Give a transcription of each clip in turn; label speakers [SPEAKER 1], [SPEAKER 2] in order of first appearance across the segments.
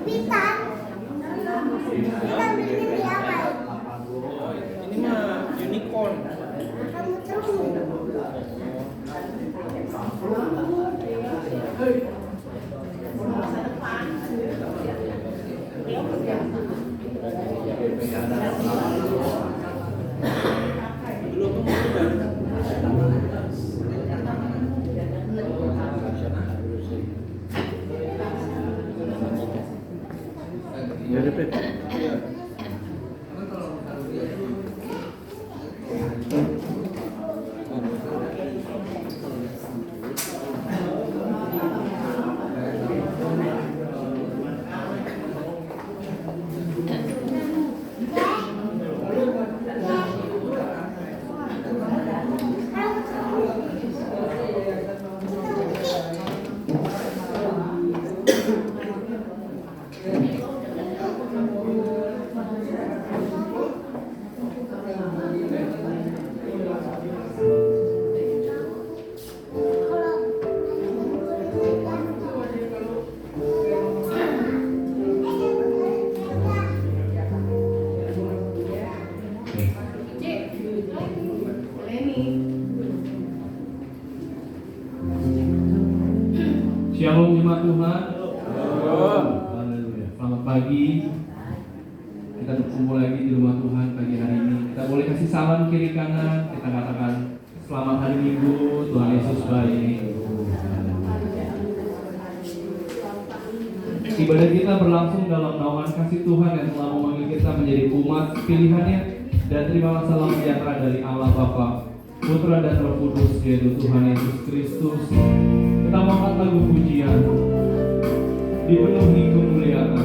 [SPEAKER 1] Pitan. Pitan bikin di apa?
[SPEAKER 2] Ini mah unicorn.
[SPEAKER 1] Kamu terus.
[SPEAKER 3] Ya, Pet.
[SPEAKER 4] Shalom jemaat Tuhan. Haleluya. Selamat pagi. Kita berkumpul lagi di rumah Tuhan pagi hari ini. Kita boleh kasih salam kiri kanan. Kita katakan selamat hari Minggu. Tuhan Yesus baik. Ibadah kita berlangsung dalam naungan kasih Tuhan yang telah memanggil kita menjadi umat pilihannya. Dan terimalah salam sejahtera dari Allah Bapa, Putra dan Roh Kudus, yaitu Tuhan Yesus Kristus. Kita mengangkat lagu pujian, dipenuhi kemuliaan.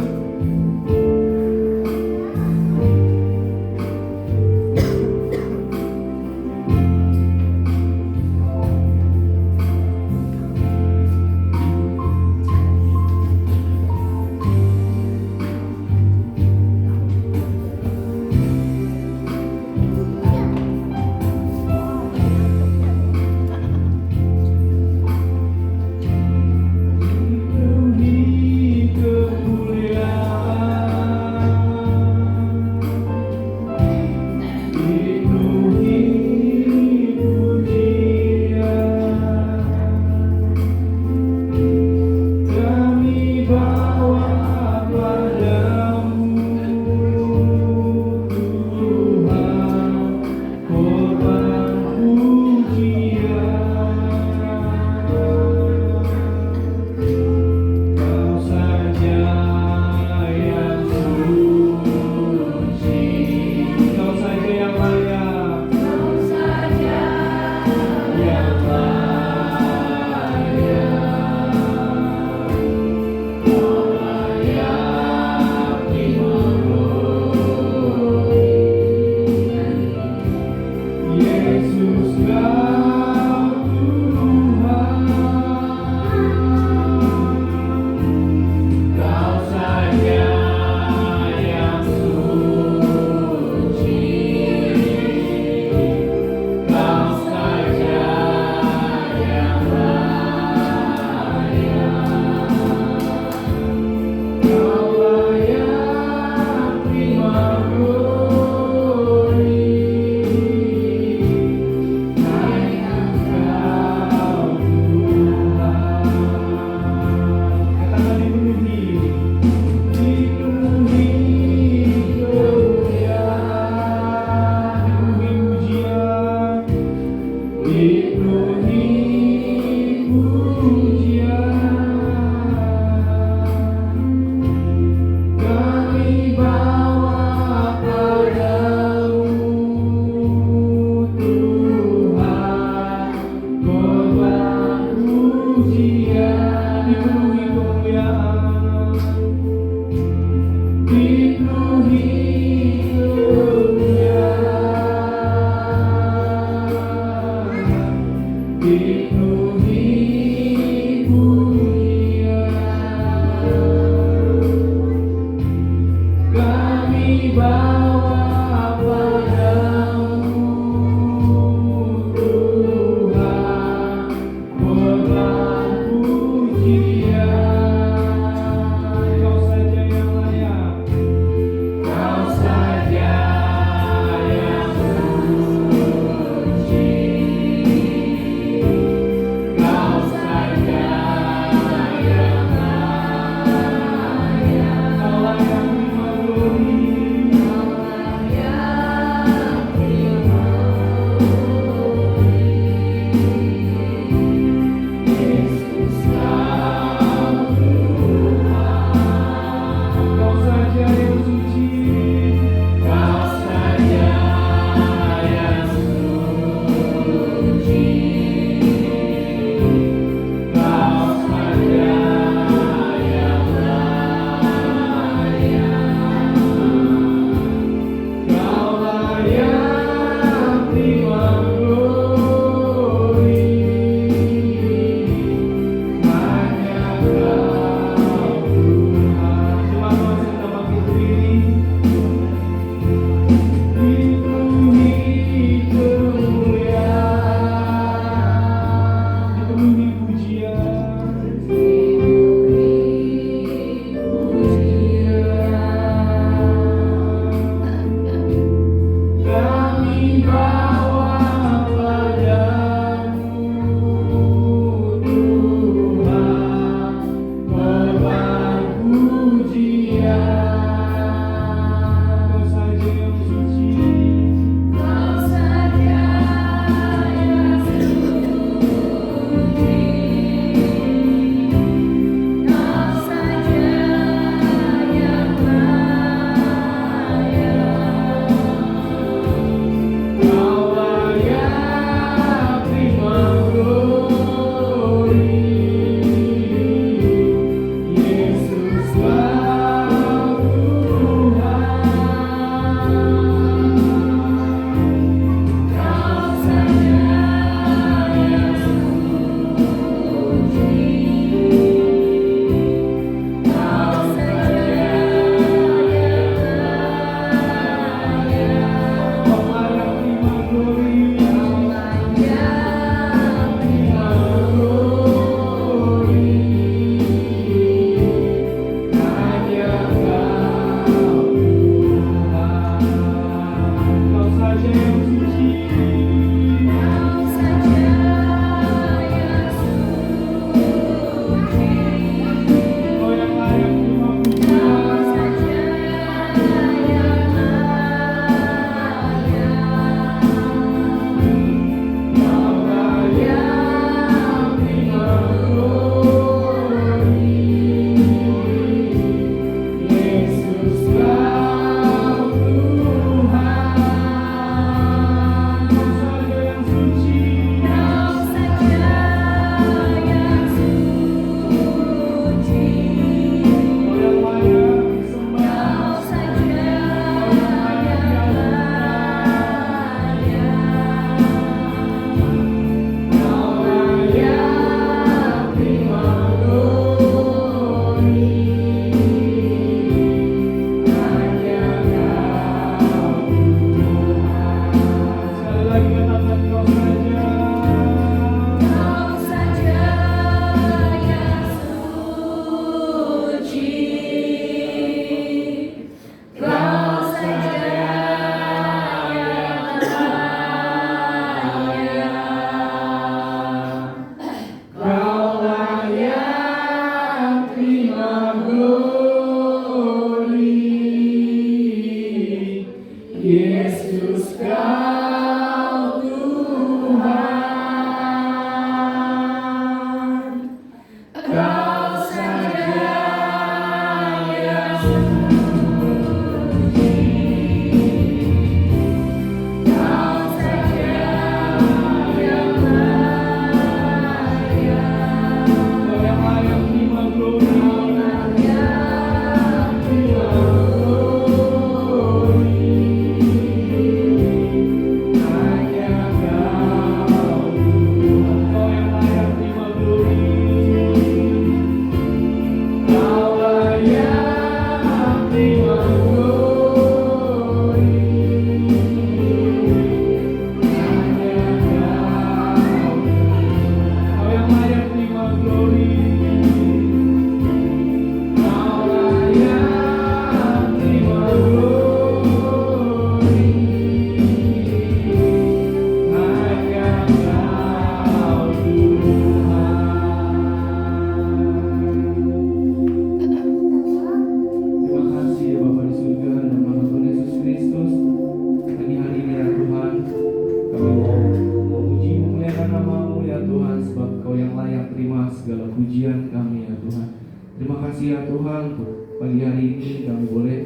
[SPEAKER 4] segala pujian kami ya Tuhan. Terima kasih ya Tuhan untuk pagi hari ini kami boleh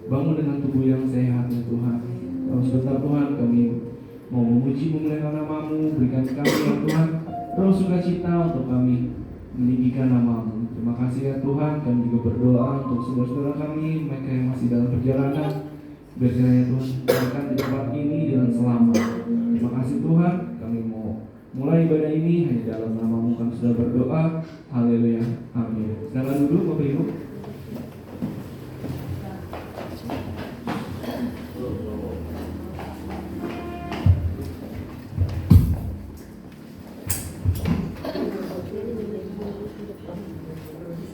[SPEAKER 4] bangun dengan tubuh yang sehat ya Tuhan. Terus tetap Tuhan kami mau memuji memuliakan nama-Mu, berikan kami ya Tuhan roh sukacita untuk kami meninggikan nama-Mu. Terima kasih ya Tuhan, kami juga berdoa untuk saudara-saudara kami, mereka yang masih dalam perjalanan, biar kiranya Tuhan akan di tempat ini dengan selamat. Terima kasih Tuhan, kami mau mulai ibadah ini hanya dalam nama-Mu kami sudah berdoa. Haleluya, amin. Silakan duduk Bapak Ibu.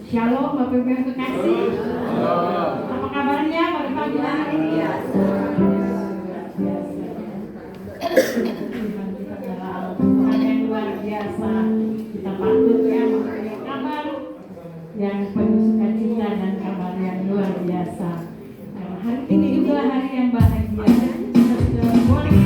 [SPEAKER 5] Shalom Bapak Ibu yang terkasih. Apa kabarnya pada pagi hari ini? Tuhan kita adalah Tuhan yang luar biasa. Kita patut ya mempunyai kabar yang penuh sukacita dan kabar yang luar biasa. Hari ini juga hari yang bahagia. Kita sudah boleh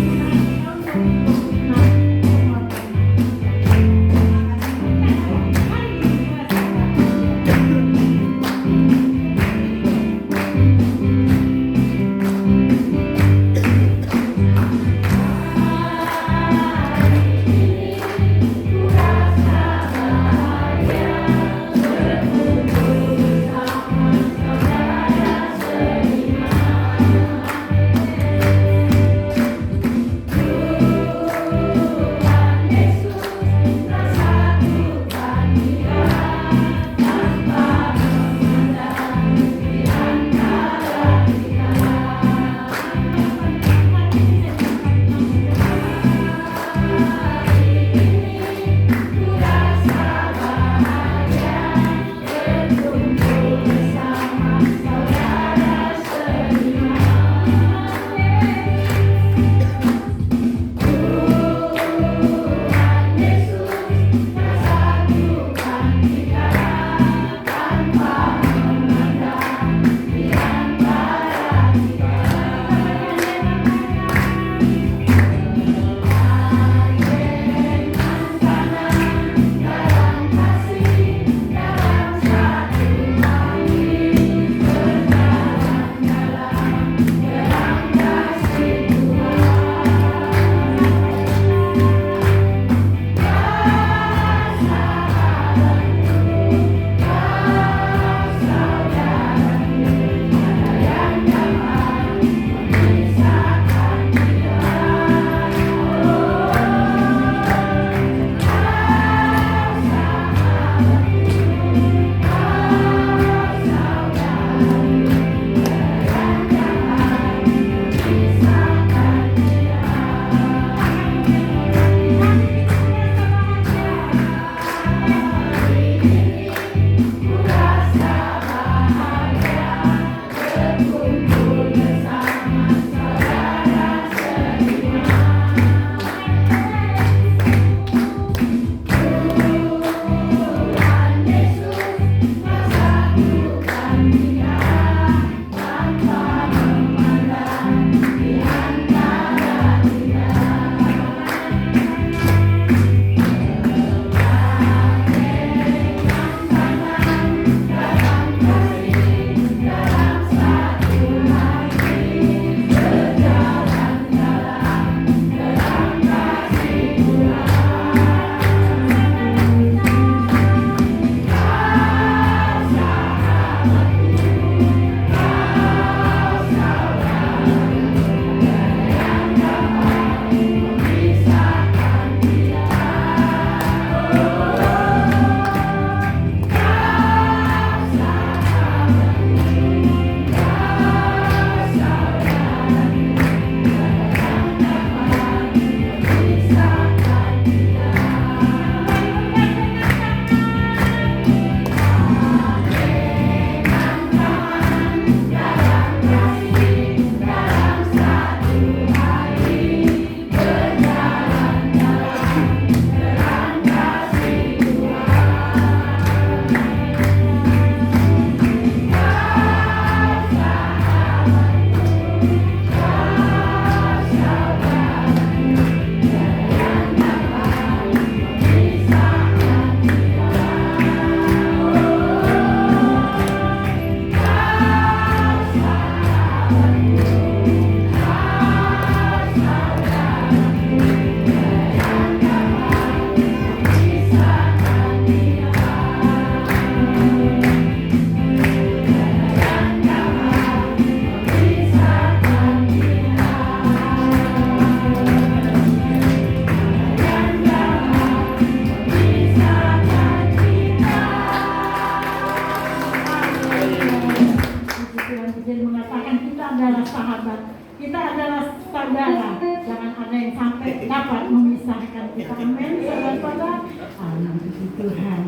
[SPEAKER 5] saudara. Jangan ada yang sampai dapat memisahkan kita. Amin, saudara-saudara. Amin, puji Tuhan.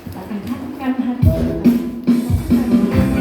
[SPEAKER 5] Kita akan satukan hati kita.
[SPEAKER 6] Terangkanlah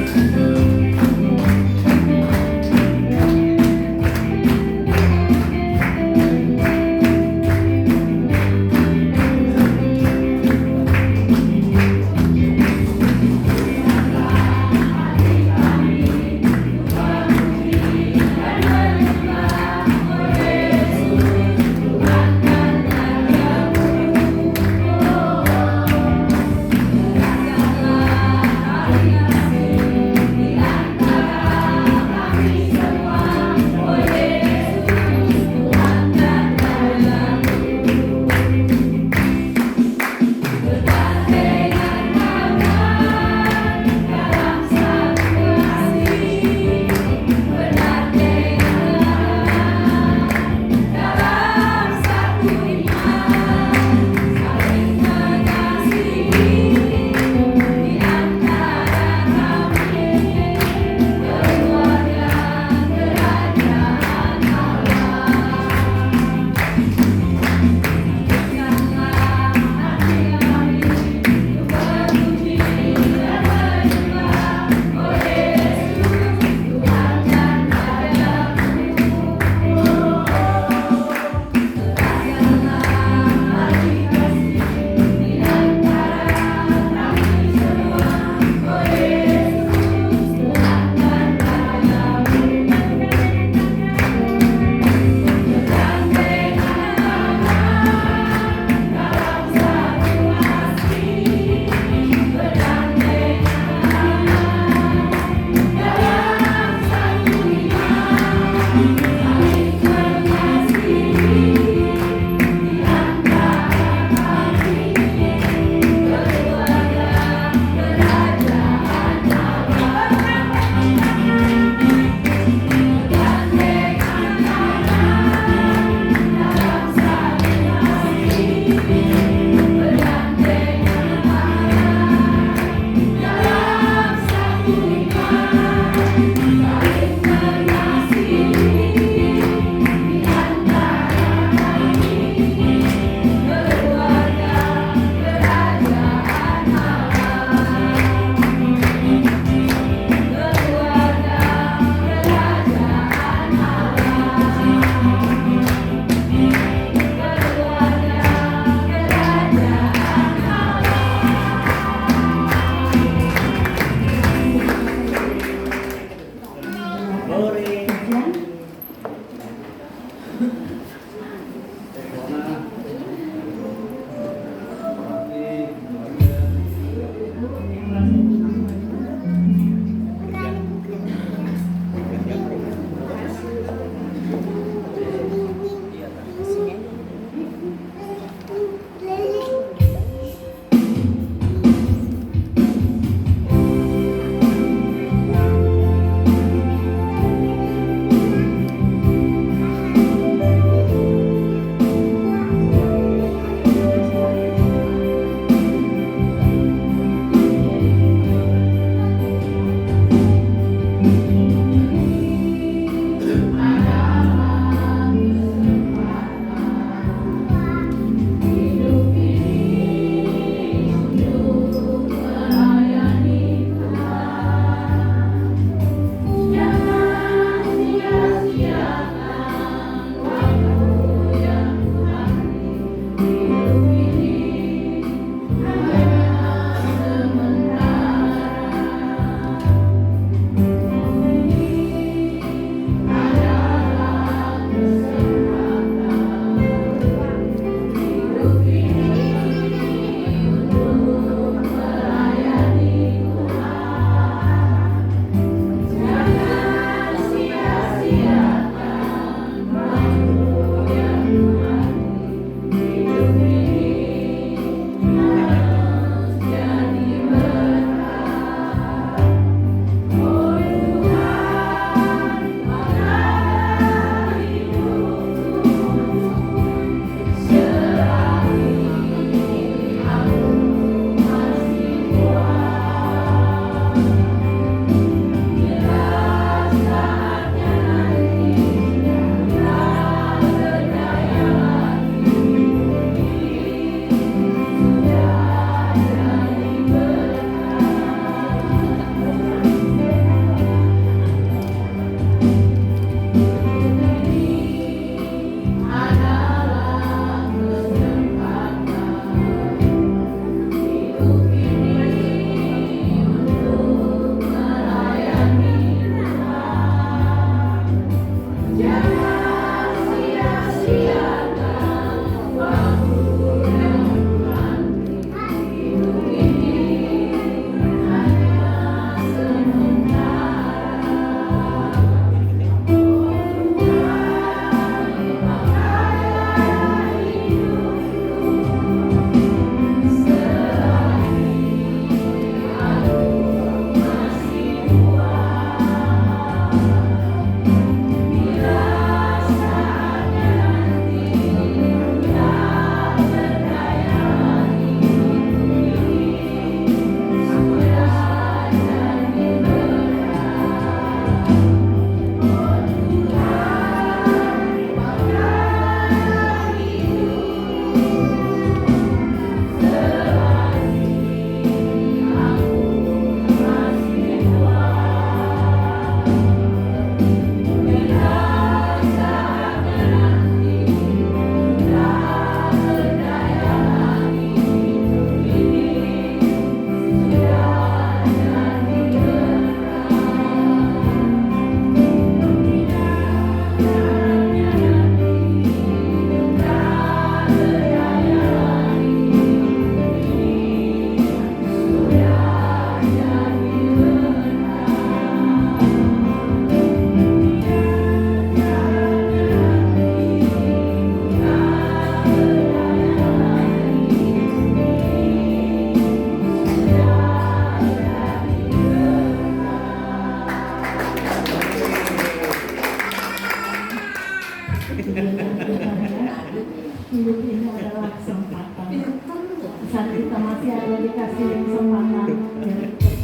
[SPEAKER 5] ada dikasih kesempatan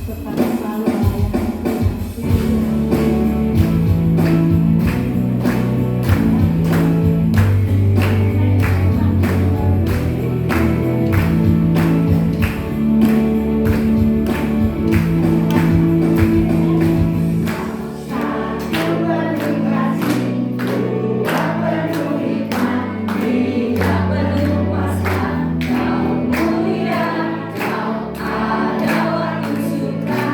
[SPEAKER 5] kepada selalu melayani.
[SPEAKER 6] Ada waktu suka,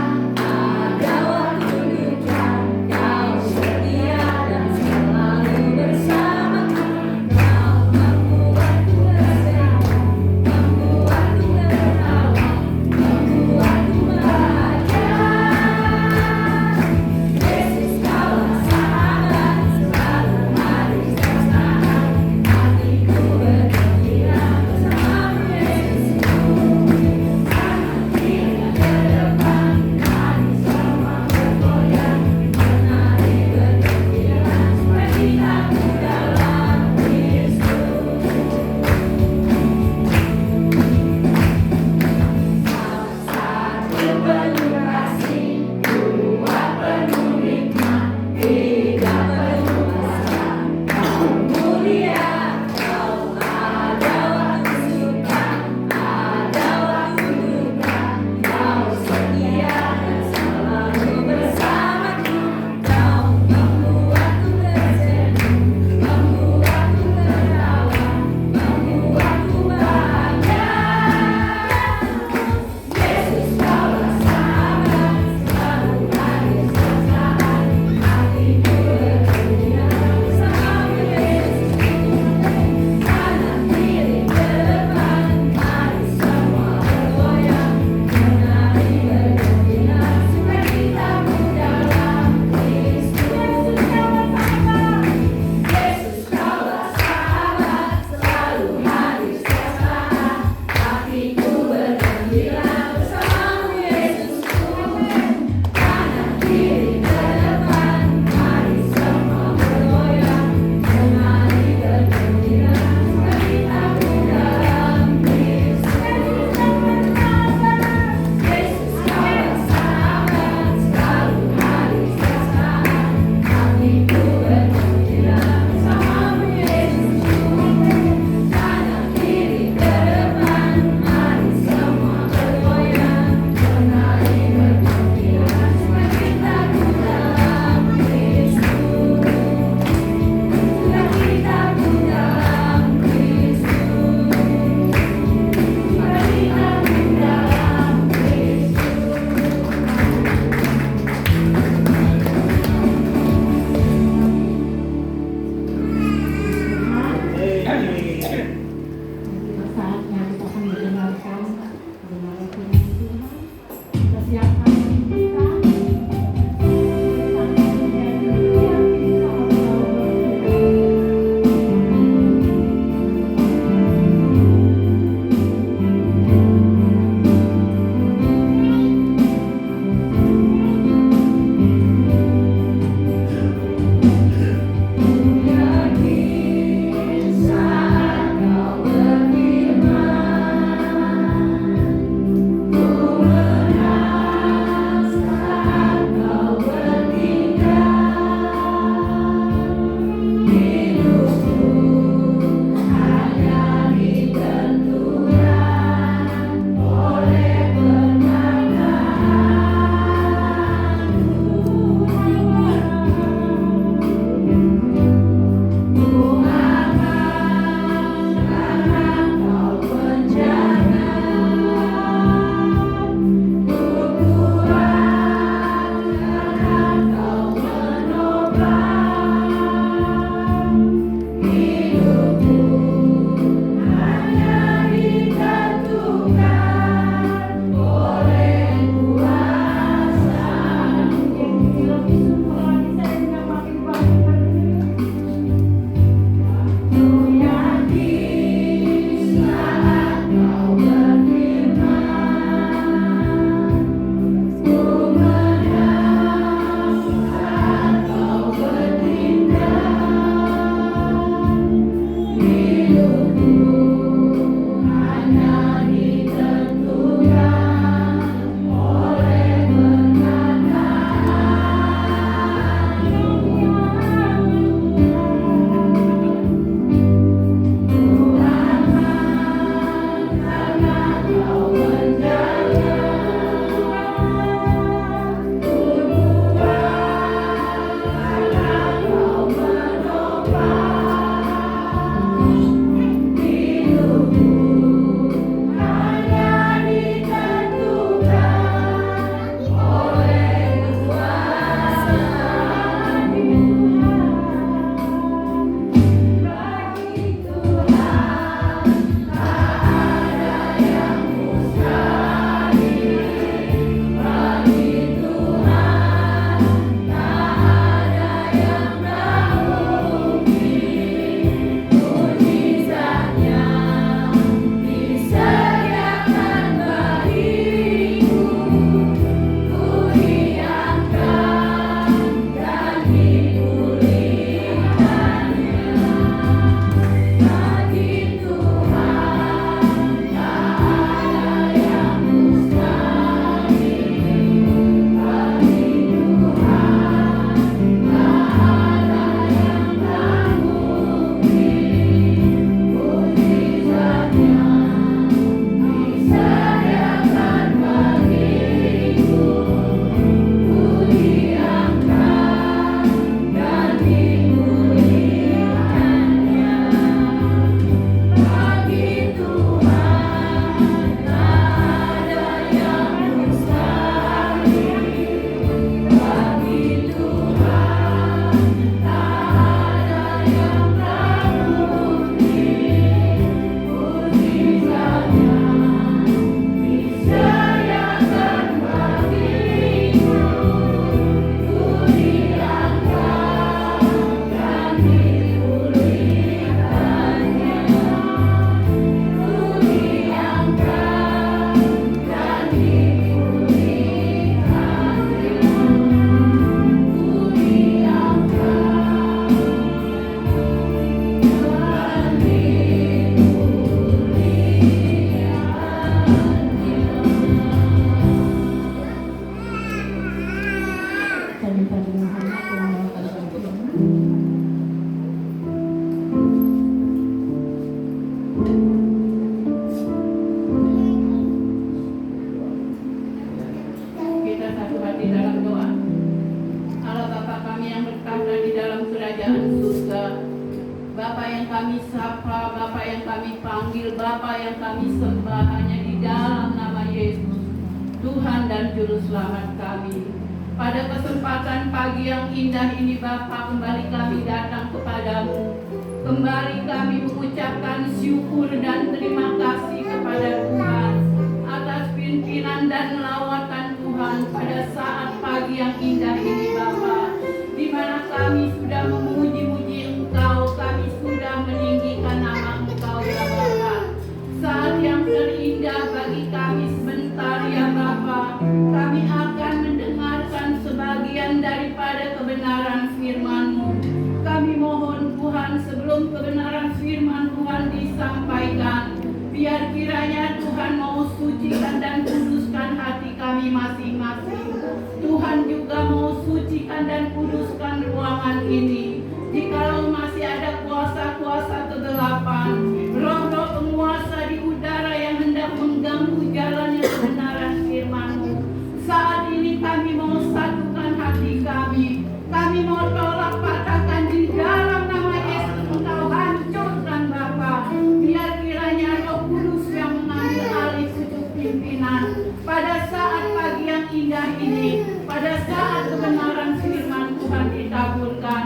[SPEAKER 5] kami sapa, Bapa yang kami panggil, Bapa yang kami sembah hanya di dalam nama Yesus, Tuhan dan Juru Selamat kami. Pada kesempatan pagi yang indah ini Bapa, kembali kami datang kepadamu. Kembali kami mengucapkan syukur dan terima kasih kepada Tuhan atas pimpinan dan lawatan Tuhan pada saat pagi yang indah ini Bapa, di mana kami sudah memuji-muji Engkau, kami sudah meninggikan nama Engkau ya Bapa. Saat yang terindah bagi kami sebentar ya Bapa, kami akan mendengarkan sebagian daripada kebenaran firman-Mu. Kami mohon Tuhan, sebelum kebenaran firman Tuhan disampaikan, biar kiranya Tuhan mau sucikan dan kuduskan hati kami masing-masing. Tuhan juga mau sucikan dan kuduskan ruangan ini. Jikalau masih ada kuasa-kuasa kegelapan, roh-roh penguasa di udara yang hendak mengganggu jalannya kebenaran firman-Mu, saat ini kami mau satukan hati kami. Kami mau tolak patahkan di dalam nama Yesus, Engkau hancurkan Bapa. Biar kiranya Roh Kudus yang mengambil alih pucuk pimpinan pada saat pagi yang indah ini, pada saat kebenaran firman Tuhan ditaburkan.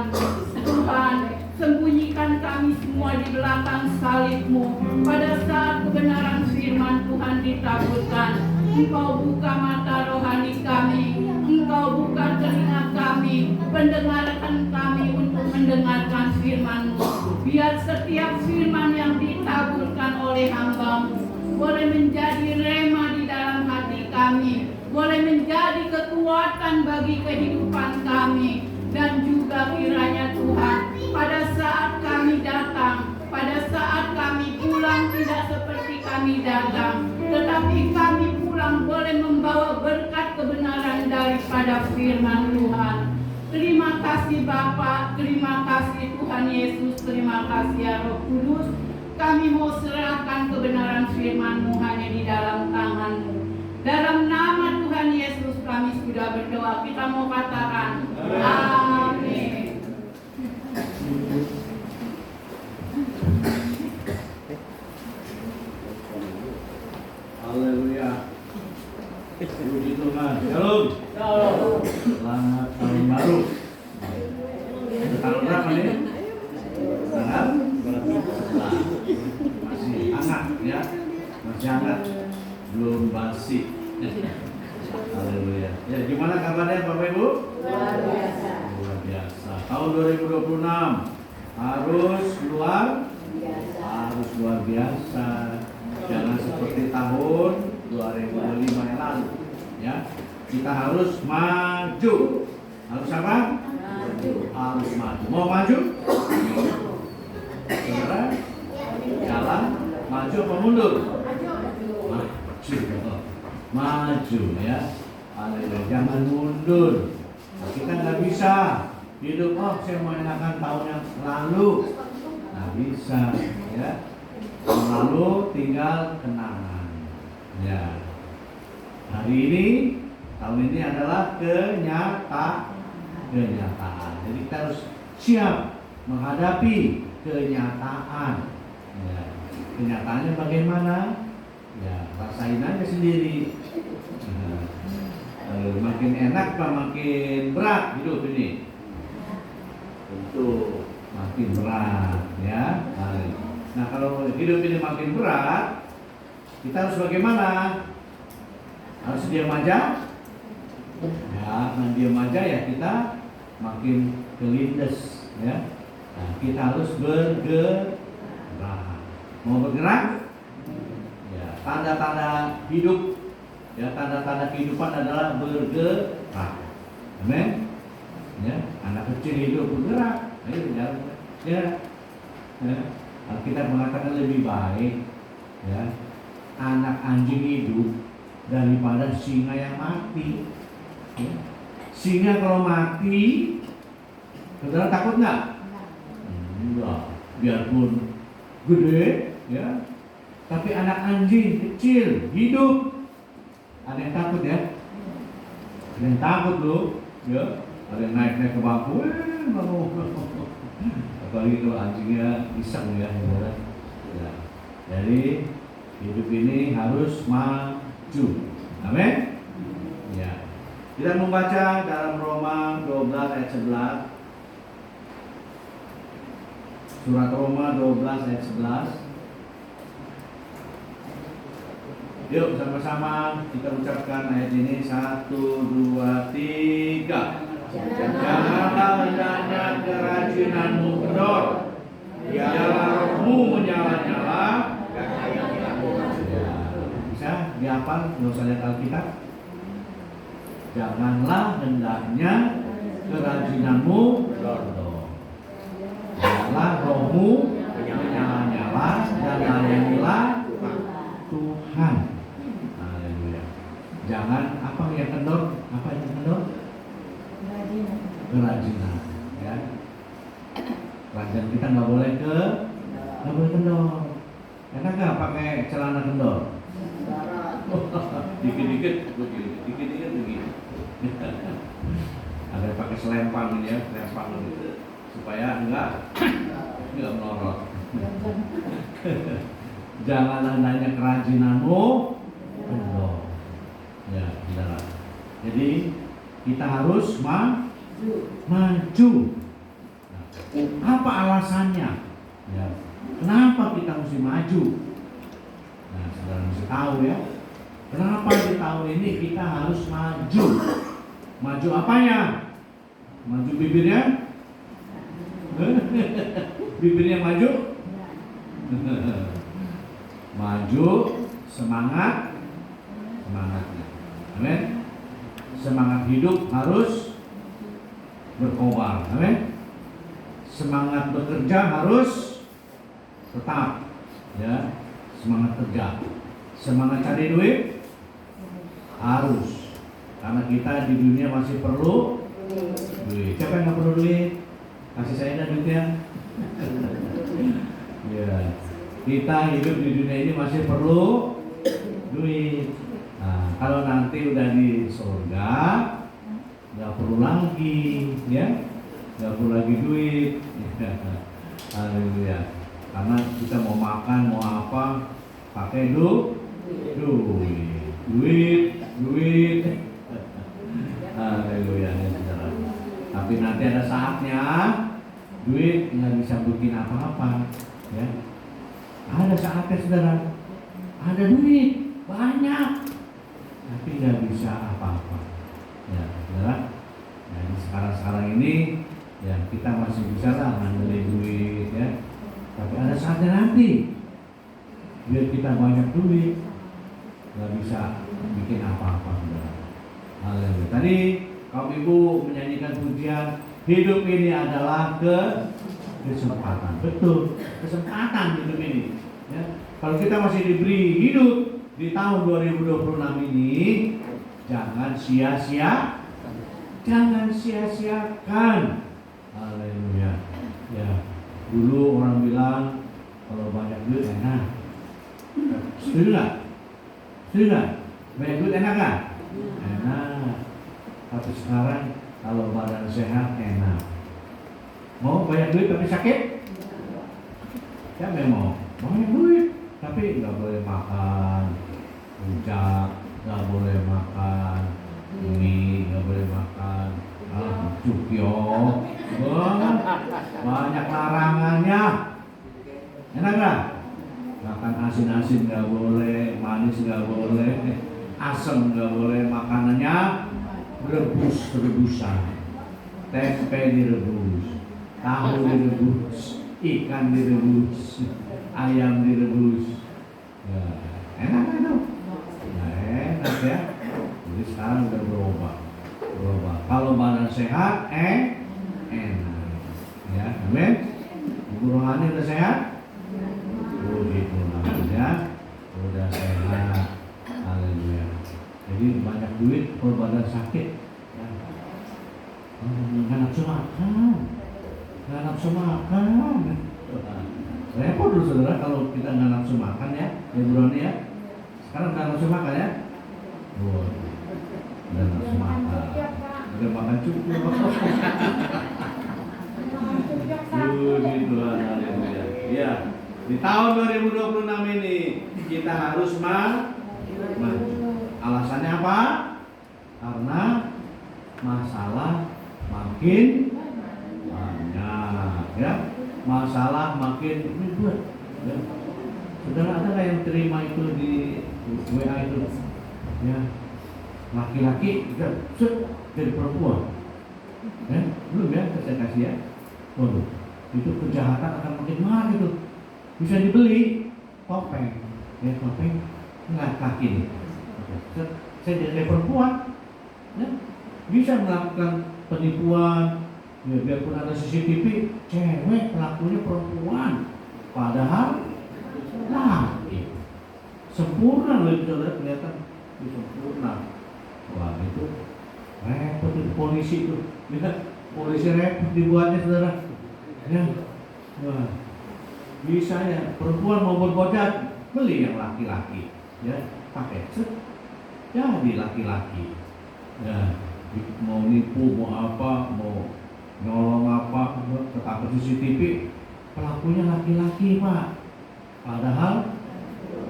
[SPEAKER 5] Tuhan, sembunyikan kami semua di belakang salib-Mu pada saat kebenaran firman Tuhan ditaburkan. Engkau buka mata rohani kami, Engkau buka telinga kami, pendengaran kami untuk mendengarkan firman-Mu. Biar setiap firman yang ditaburkan oleh hamba-Mu boleh menjadi rema di dalam hati kami, boleh menjadi kekuatan bagi kehidupan kami. Dan juga kiranya Tuhan, pada saat kami datang, pada saat kami pulang tidak seperti kami datang, tetapi kami pulang boleh membawa berkat kebenaran daripada firman Tuhan. Terima kasih Bapa, terima kasih Tuhan Yesus, terima kasih ya Roh Kudus. Kami mau serahkan kebenaran firman-Mu hanya di dalam tangan-Mu. Dalam nama Tuhan Yesus kami sudah berdoa. Kita mau katakan amin.
[SPEAKER 3] Haleluya. Puji Tuhan. Shalom. Selamat tahun baru. Tahun berapa nih? Tanggal? Masih hangat ya. Masih hangat. Belum basi. Haleluya. Ya, gimana kabarnya Bapak Ibu? Luar biasa. Luar biasa. Tahun 2026 harus luar biasa. Jangan seperti tahun 2025 yang lalu. Ya. Kita harus maju. Harus apa? Maju. Harus maju. Mau maju? Saudara? Jalan maju apa mundur? Maju ya. Jangan mundur. Kita nggak bisa hidup, saya mau enakan tahun yang lalu. Nggak bisa ya. Tahun lalu tinggal kenangan ya. Hari ini, tahun ini adalah kenyataan. Jadi kita harus siap menghadapi kenyataan ya. Kenyataannya bagaimana? Ya, rasain aja sendiri. Makin enak apa makin berat hidup ini? Tentu makin berat ya. Nah, kalau hidup ini makin berat, kita harus bagaimana? Harus diam aja? Ya, nah diam aja ya kita makin kelindes ya. Nah, kita harus bergerak. Mau bergerak? Tanda-tanda hidup ya, tanda-tanda kehidupan adalah bergerak. Amin. Ya, anak kecil hidup bergerak. Ayo berjalan. Ya. Kita mengatakan lebih baik ya anak anjing hidup daripada singa yang mati. Ya. Singa kalau mati, saudara takut nggak? Enggak. Biarpun gede, ya. Tapi anak anjing kecil hidup, ada yang takut ya? Ada yang takut loh, ya. Ada yang naik ke bangku, mau. Apalagi kalau anjingnya iseng ya, saudara. Ya. Jadi hidup ini harus maju. Amin. Ya. Kita membaca dalam Roma 12 ayat 11. Surat Roma 12 ayat 11. Yuk sama-sama kita ucapkan ayat ini. 1, 2, 3. Janganlah hendaknya kerajinanmu kendor, biarlah rohmu menyala-nyala. Bisa dihafal, nggak usah lihat Alkitab. Janganlah hendaknya kerajinanmu kendor, biarlah rohmu menyala-nyala dan layanilah Tuhan. Haleluya. Jangan apa yang kendor? Apa yang kendor? Kerajinan, ya. Kerajaan kita nggak boleh kendor. Enak nggak pakai celana kendor? Dikit-dikit begini. Ada yang pakai selempang ini ya, selempang gitu, supaya enggak melorot. Janganlah hendaknya kerajinanmu kendor. Ya, saudara. Jadi kita harus maju. Nah, apa alasannya? Ya, kenapa kita mesti maju? Nah, saudara mesti tahu ya. Kenapa di tahun ini kita harus maju? Maju apanya? Maju bibirnya? Bibirnya maju? Maju semangatnya. Amin. Semangat hidup harus berkobar, amin. Semangat bekerja harus tetap, ya. Semangat kerja, semangat cari duit harus, karena kita di dunia masih perlu duit. Siapa yang nggak perlu duit? Kasih saya dah duitnya. Ya, kita hidup di dunia ini masih perlu duit. Nah, kalau nanti udah di surga, nggak perlu lagi, ya, nggak perlu lagi duit. Haleluya. Karena kita mau makan, mau apa, pakai duit. Haleluya, ya saudara. Tapi nanti ada saatnya duit nggak bisa bikin apa-apa, ya. Ada saatnya saudara, ada duit banyak, tapi nggak bisa apa-apa, ya saudara. Nah, sekarang ini ya kita masih bisa lah ngandelin duit, ya. Tapi ada saatnya nanti biar kita banyak duit nggak bisa bikin apa-apa, saudara. Haleluya. Tadi kaum ibu menyanyikan pujian, hidup ini adalah kesempatan. Betul, kesempatan hidup ini, ya. Kalau kita masih diberi hidup di tahun 2026 ini, jangan sia-siakan. Haleluya. Ya, dulu orang bilang kalau banyak duit enak. Setuju nggak? Banyak duit enak nggak? Enak. Tapi sekarang kalau badan sehat enak. Mau banyak duit tapi sakit? Siapa yang mau? Banyak duit tapi nggak boleh makan rujak, nggak boleh makan mie, nggak boleh makan cukyo. Banyak larangannya. Enak nggak? Makan asin-asin nggak boleh, manis nggak boleh, asam nggak boleh. Makanannya rebusan, tempe direbus, tahu direbus, ikan direbus, ayam direbus. Ya, enak itu. Nah, enak ya. Jadi sekarang udah berubah. Kalau badan sehat, enak. Ya, amin. Ibu rohani udah sehat? Gitu namanya, udah sehat. Haleluya. Jadi banyak duit kalau badan sakit, ya. Nggak nafsu makan. Repot dulu saudara kalau kita nggak nafsu makan, ya, Rohani ya. Sekarang nggak nafsu makan, ya. Udah nafsu makan. udah makan cukup. Puji Tuhan, haleluya. Ya, di tahun 2026 ini kita harus maju. Alasannya apa? Karena masalah makin banyak, ya. Masalah makin ribet. Ya. Saudara, ada nggak yang terima itu di WA itu? Ya, laki-laki jadi perempuan. Ya, belum ya, saya kasih ya. Waduh, itu kejahatan akan makin mahal itu. Bisa dibeli topeng, ya topeng nggak kaki nih. Saya jadi perempuan, ya, bisa melakukan penipuan. Ya, biarpun ada CCTV, cewek pelakunya perempuan, padahal laki. Sempurna loh itu, saudara, kelihatan sempurna. Wah, itu repot itu polisi itu. Lihat, polisi repot dibuatnya, saudara. Ya, wah, bisa ya. Perempuan mau berbuat jahat, beli yang laki-laki, ya, pakai set, jadi laki-laki. Ya, mau nipu, mau apa, mau nyolong apa, tetap CCTV, pelakunya laki-laki, Pak. Padahal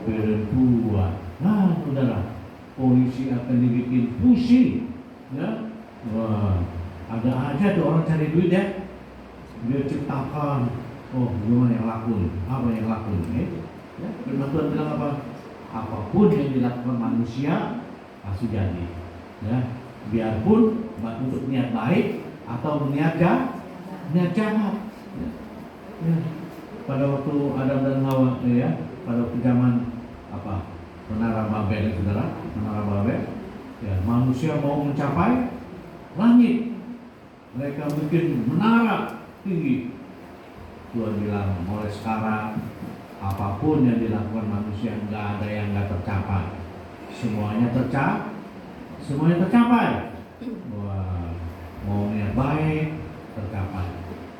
[SPEAKER 3] perempuan. Nah, saudara, polisi akan dibikin pusing, ya. Wah, ada aja tuh orang cari duit ya. Dia ciptakan, oh gimana yang laku, apa yang laku, ya. Firman Tuhan bilang apa? Apapun yang dilakukan manusia pasti jadi, ya. Biarpun untuk niat baik atau niat jahat, ya. Ya. Pada waktu Adam dan Hawa, ya, pada waktu zaman apa, menara Babel, saudara, menara Babel, ya, manusia mau mencapai langit, mereka bikin menara tinggi. Tuhan bilang, mulai sekarang apapun yang dilakukan manusia nggak ada yang nggak tercapai, semuanya tercapai. Wah, mau niat baik tercapai,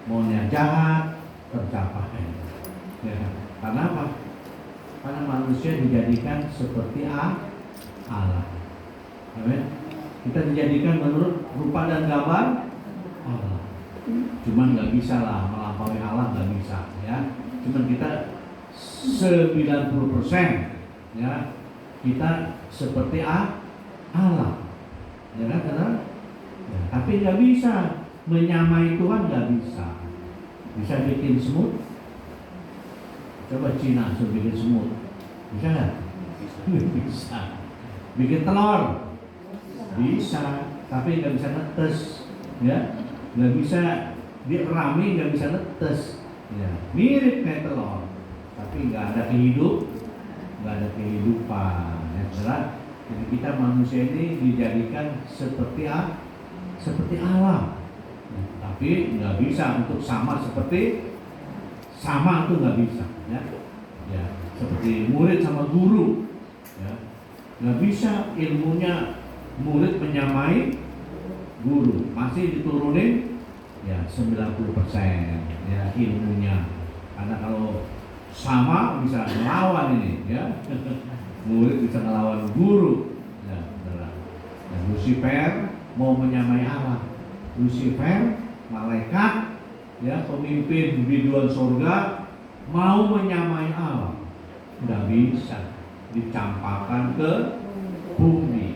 [SPEAKER 3] mau niat jahat tercapai. Ya, karena apa? Karena manusia dijadikan seperti Allah. Amin. Kita dijadikan menurut rupa dan gambar Allah. Cuman nggak bisa lah melampaui Allah, nggak bisa, ya. Cuman kita 90%, ya, kita seperti Allah, ya kan, saudara? Ya, tapi nggak bisa menyamai Tuhan, nggak bisa. Bisa bikin semut? Coba Cina suruh bikin semut, bisa nggak? Bisa. Bikin telur? Bisa, tapi nggak bisa netes, ya. Nggak bisa, dia rame nggak bisa netes, ya. Mirip kayak telur, tapi nggak ada kehidupan, ya, saudara. Jadi kita manusia ini dijadikan seperti Allah, ya, tapi nggak bisa untuk sama itu nggak bisa, ya. Ya, seperti murid sama guru, ya. Nggak bisa ilmunya murid menyamai guru, masih diturunin ya 90% ya ilmunya, karena kalau sama bisa melawan ini, ya. Murid bisa melawan guru, ya, benar. Dan Lucifer mau menyamai Allah. Lucifer malaikat, ya, pemimpin biduan surga, mau menyamai Allah, nggak bisa, dicampakkan ke bumi,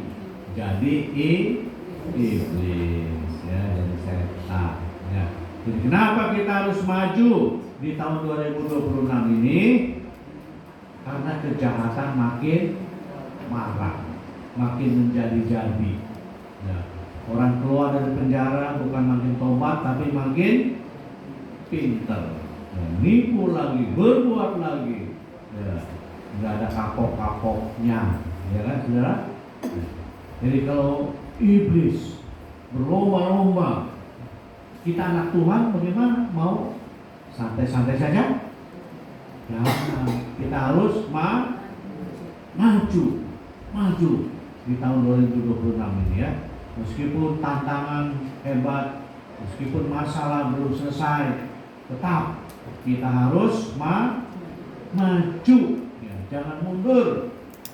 [SPEAKER 3] jadi iblis, ya, jadi setan, ya. Jadi kenapa kita harus maju di tahun 2026 ini? Karena kejahatan makin marak, makin menjadi-jadi, ya. Orang keluar dari penjara bukan makin tobat, tapi makin pinter, ya, nipu lagi, berbuat lagi, ya. Nggak ada kapok-kapoknya, ya kan, saudara? Jadi kalau iblis berlomba-lomba, kita anak Tuhan bagaimana? Mau santai-santai saja? Ya, kita harus maju di tahun 2026 ini, ya. Meskipun tantangan hebat, meskipun masalah belum selesai, tetap kita harus maju, ya, jangan mundur.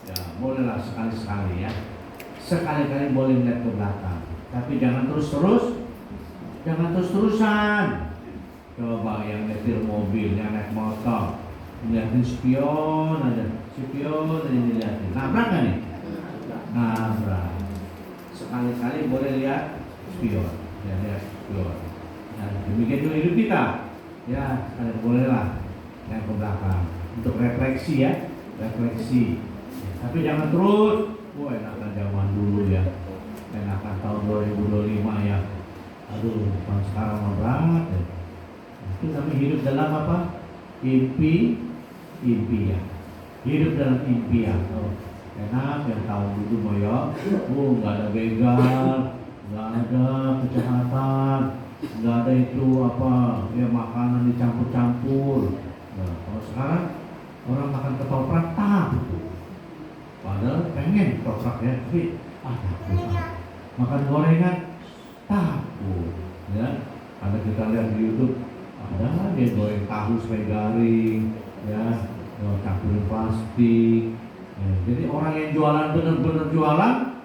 [SPEAKER 3] Ya, bolehlah sekali-sekali, ya. Sekali-kali boleh melihat ke belakang. Tapi jangan terus-terusan. Coba yang nyetir mobil, yang naik motor, ngeliatin spion aja dilihatin. Nabrak kan nih? Nabrak. Sekali-kali boleh lihat spion, lihat spion. Nah, demikian juga hidup kita. Ya, kalian bolehlah yang ke belakang untuk refleksi ya, refleksi. Tapi jangan terus. Wah, enakan zaman dulu ya, enakan tahun 2025 ya. Aduh, tahun sekarang mau banget ya. Itu namanya hidup dalam apa? Impian. Hidup dalam impian. Oh, enak yang tahun dulu mau ya. Nggak ada begal, nggak ada kejahatan, nggak ada itu apa ya makanan dicampur-campur. Nah, kalau sekarang orang makan ketoprak takut. Padahal pengen ketoprak ya, tapi takut. Makan gorengan takut, ya. Ada kita lihat di YouTube, ada dia goreng tahu supaya garing, ya, campurin plastik. Ya, jadi orang yang jualan benar-benar jualan,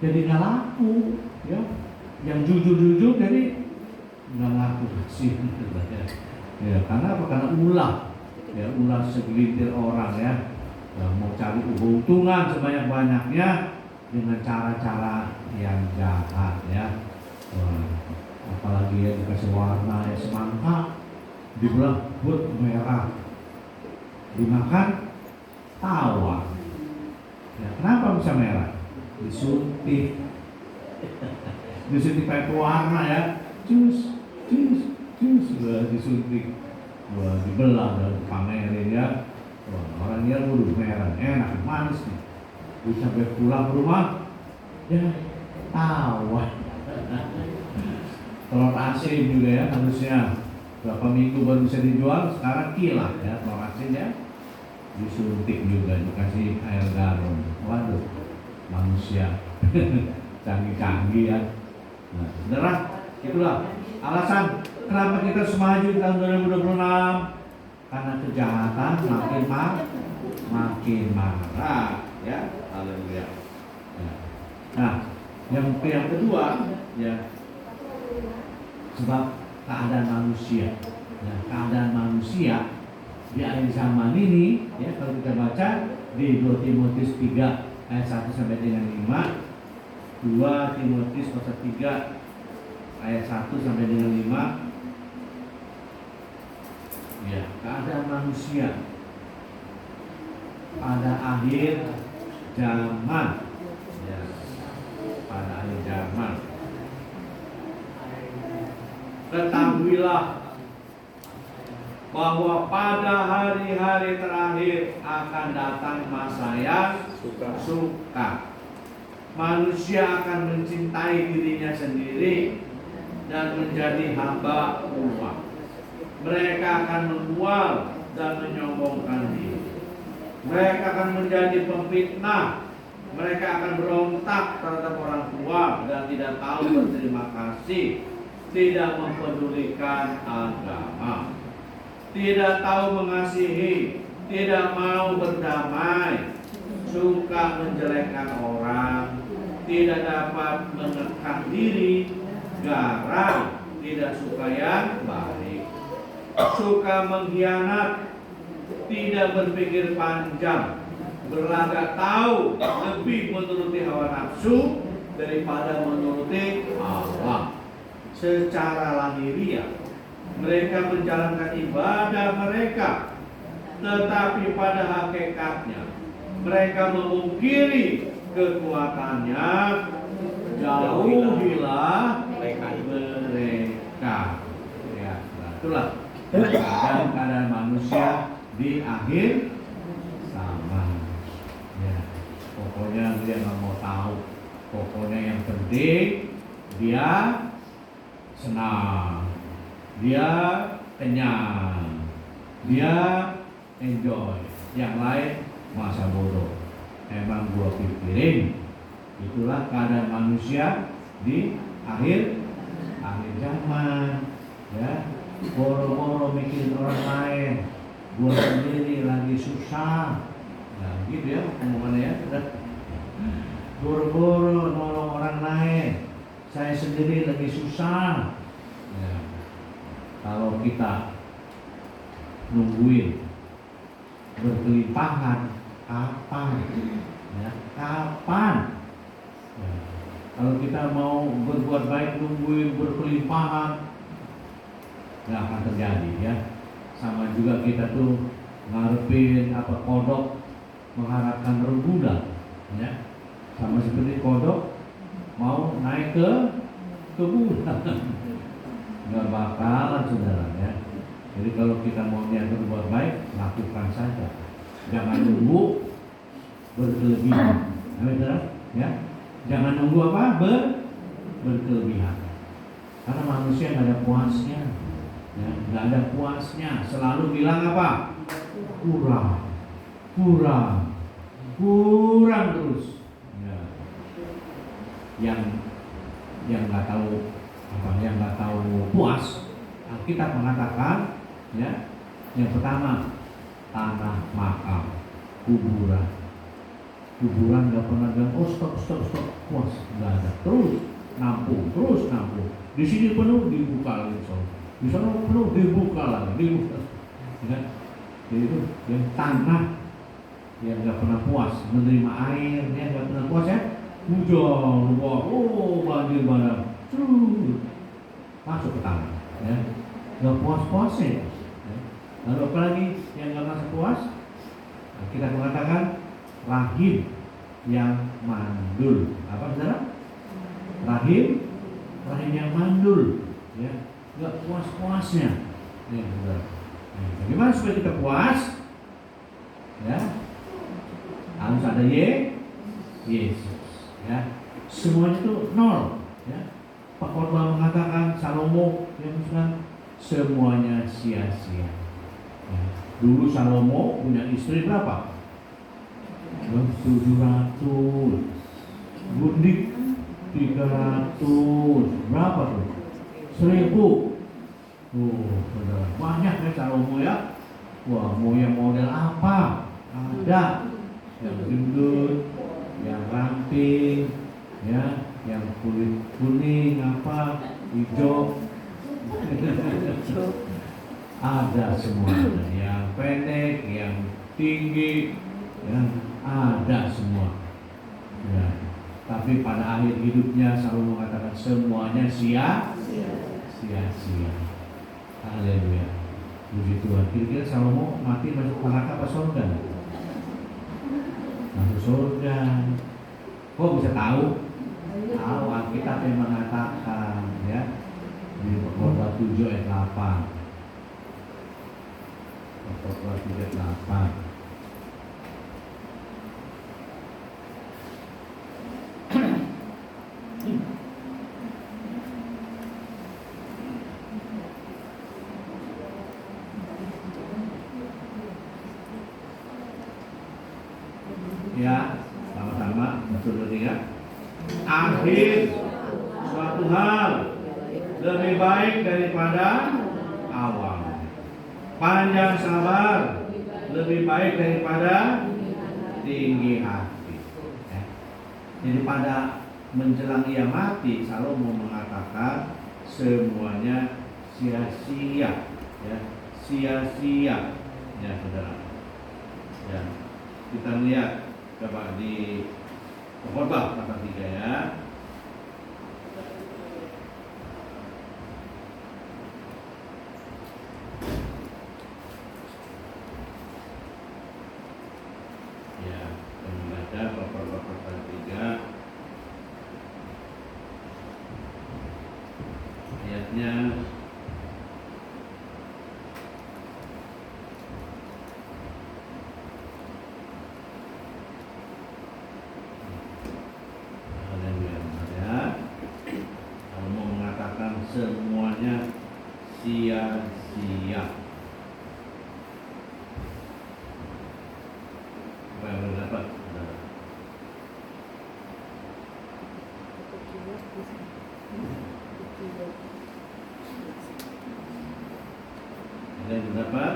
[SPEAKER 3] jadi nggak laku, ya. Yang jujur jadi nggak laku sih, ya. Karena apa? Karena ulah segelintir orang ya. Mau cari keuntungan sebanyak-banyaknya dengan cara-cara yang jahat ya. Apalagi ya dikasih warna ya semangka, dibilang buat merah, dimakan tawa. Ya, kenapa bisa merah? Disuntik pakai warna ya, cus, disuntik, dibelah dan pamerin ya. Orang dia udah merah, enak, manis nih. Bisa sampai pulang ke rumah, ya tawa. Telur asin juga ya, harusnya berapa minggu baru bisa dijual, sekarang kilat ya telur asin ya. Disuntik juga, dikasih air garam. Waduh, manusia canggih-canggih ya. Nah, saudara, itulah alasan kenapa kita semaju di tahun 2026. Karena kejahatan makin marah ya. Haleluya. Nah, yang kedua ya, sebab keadaan manusia. Nah, keadaan manusia di akhir zaman ini ya, kalau kita baca di 2 Timotius 3 ayat 1 sampai dengan 5, 2 Timotius pasal 3 ayat 1 sampai dengan 5. Ya, keadaan manusia pada akhir zaman ya, pada akhir zaman. Ketahuilah bahwa pada hari-hari terakhir akan datang masa yang suka. Manusia akan mencintai dirinya sendiri dan menjadi hamba uang. Mereka akan menjual dan menyombongkan diri. Mereka akan menjadi pemfitnah. Mereka akan berontak terhadap orang tua dan tidak tahu berterima kasih. Tidak mempedulikan agama. Tidak tahu mengasihi. Tidak mau berdamai. Suka menjelekkan orang. Tidak dapat menekan diri. Garang. Tidak suka yang baik. Suka mengkhianat, tidak berpikir panjang, berlagak tahu, lebih menuruti hawa nafsu daripada menuruti Allah. Secara lahiriah mereka menjalankan ibadah mereka, tetapi pada hakikatnya mereka memungkiri kekuatannya. Jauhilah mereka. Ya, itulah keadaan manusia di akhir zaman. Ya, pokoknya dia nggak mau tahu. Pokoknya yang penting dia senang, dia kenyang, dia enjoy. Yang lain masa bodoh. Emang gua pikirin. Itulah keadaan manusia di akhir zaman. Ya. Boro-boro mikirin orang lain, gua sendiri lagi susah. Nah gitu ya omongannya ya. Boro-boro nolong orang lain, sendiri lagi susah. Ya. Kalau kita nungguin berkelimpahan, kapan? Ya, kapan? Ya. Kalau kita mau berbuat baik nungguin berkelimpahan, nggak akan terjadi ya. Sama juga kita tuh ngarepin kodok mengharapkan rebulan, ya. Sama seperti kodok mau naik ke bulan, nggak bakalan saudara ya. Jadi kalau kita mau niat berbuat baik, lakukan saja, jangan nunggu berkelebihan. Amin saudara ya. Jangan nunggu berkelebihan, karena manusia nggak ada puasnya, ya, nggak ada puasnya. Selalu bilang apa? Kurang terus. Ya. Yang nggak tahu yang nggak tahu puas, kita mengatakan, ya, yang pertama tanah makam, kuburan nggak pernah bilang stop puas, nggak ada, terus nampung. Di sini penuh, dibuka lagi, di sana penuh, dibuka lagi, ya. Jadi itu yang tanah yang nggak pernah puas menerima air, ya nggak pernah puas ya, hujan, banjir bandang, masuk ke tanah, ya, nggak puas-puasnya. Ya. Lalu apa lagi yang nggak merasa puas? Nah, kita mengatakan rahim yang mandul. Apa saudara? Rahim yang mandul, ya, nggak puas-puasnya. Nih, saudara. Nah, bagaimana supaya kita puas? Ya, harus ada Yesus. Ya, semuanya itu nol. Ya, Pak Khotbah mengatakan, Salomo yang bilang semuanya sia-sia. Ya. Dulu Salomo punya istri berapa? 700, gundik 300, berapa tuh? 1000. Banyak ya Salomo ya. Wah, mau yang model apa? Ada yang gendut, yang ramping, ya, yang kulit kuning, hijau. Ada semuanya, yang pendek, yang tinggi, ya, ada semua. Ya. Tapi pada akhir hidupnya Salomo mengatakan semuanya sia-sia. Haleluya. Puji Tuhan. Kira-kira Salomo mati masuk neraka apa surga? Masuk surga. Kok bisa tahu? Tahu, Alkitab yang mengatakan, ya, di Khotbah 7 ayat 8. Khotbah 7 ayat 8. Ya, sama-sama betul ya. Akhir suatu hal lebih baik daripada awal. Panjang sabar lebih baik daripada tinggi hati. Ya. Jadi pada menjelang ia mati, Salomo mengatakan semuanya sia-sia, ya, sia-sia, ya saudara. Ya, kita lihat coba di Khotbah pasal 3 ya. Ya, membaca Khotbah pasal 3 ayatnya semuanya sia-sia. Apa yang boleh dapat? Ada yang dapat?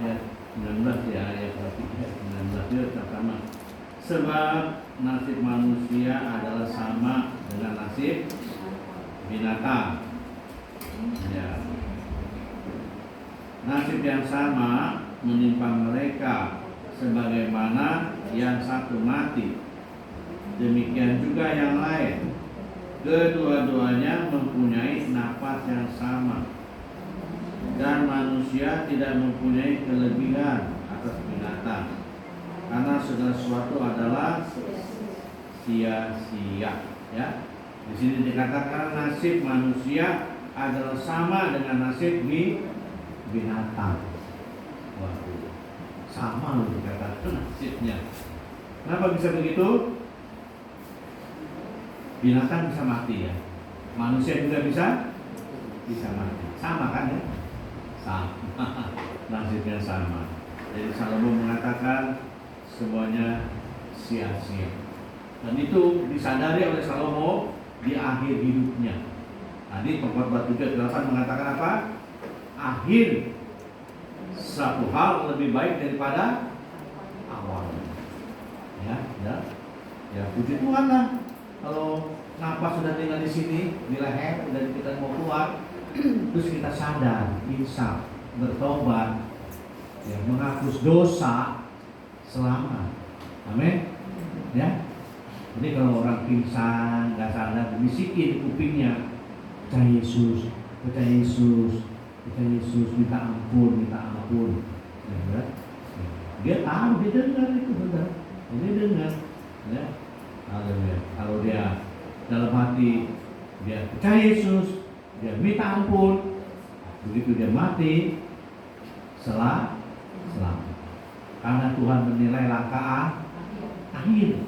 [SPEAKER 3] ayat 19 ya, ayat 19 itu pertama. Sebab nasib manusia adalah sama dengan nasib binatang. Ya. Nasib yang sama menimpa mereka, sebagaimana yang satu mati, demikian juga yang lain. Kedua-duanya mempunyai nafas yang sama, dan manusia tidak mempunyai kelebihan atas binatang, karena segala sesuatu adalah sia-sia. Ya, di sini dikatakan nasib manusia adalah sama dengan nasib binatang. Waduh, sama loh dikatakan nasibnya. Kenapa bisa begitu? Binatang bisa mati ya, manusia juga bisa mati. Sama kan ya? Sama. Nasibnya sama. Jadi Salomo mengatakan semuanya sia-sia. Dan itu disadari oleh Salomo di akhir hidupnya. Tadi Pengkhotbah 7:8 mengatakan apa? Akhir satu hal lebih baik daripada awalnya. Ya, puji Tuhan lah. Kalau nafas sudah tinggal di sini, di leher, dan kita mau keluar, terus kita sadar, insaf, bertobat, ya, menghapus dosa, selamat. Amin. Ya. Jadi kalau orang pingsan, nggak sadar, bisikin kupingnya, percaya Yesus, percaya Yesus, percaya Yesus, minta ampun. Ya. Dia tahu, dia dengar itu benar, dia dengar. Ya. Kalau dia dalam hati dia percaya Yesus, dia minta ampun, begitu dia mati, selamat. Karena Tuhan menilai langkah akhir.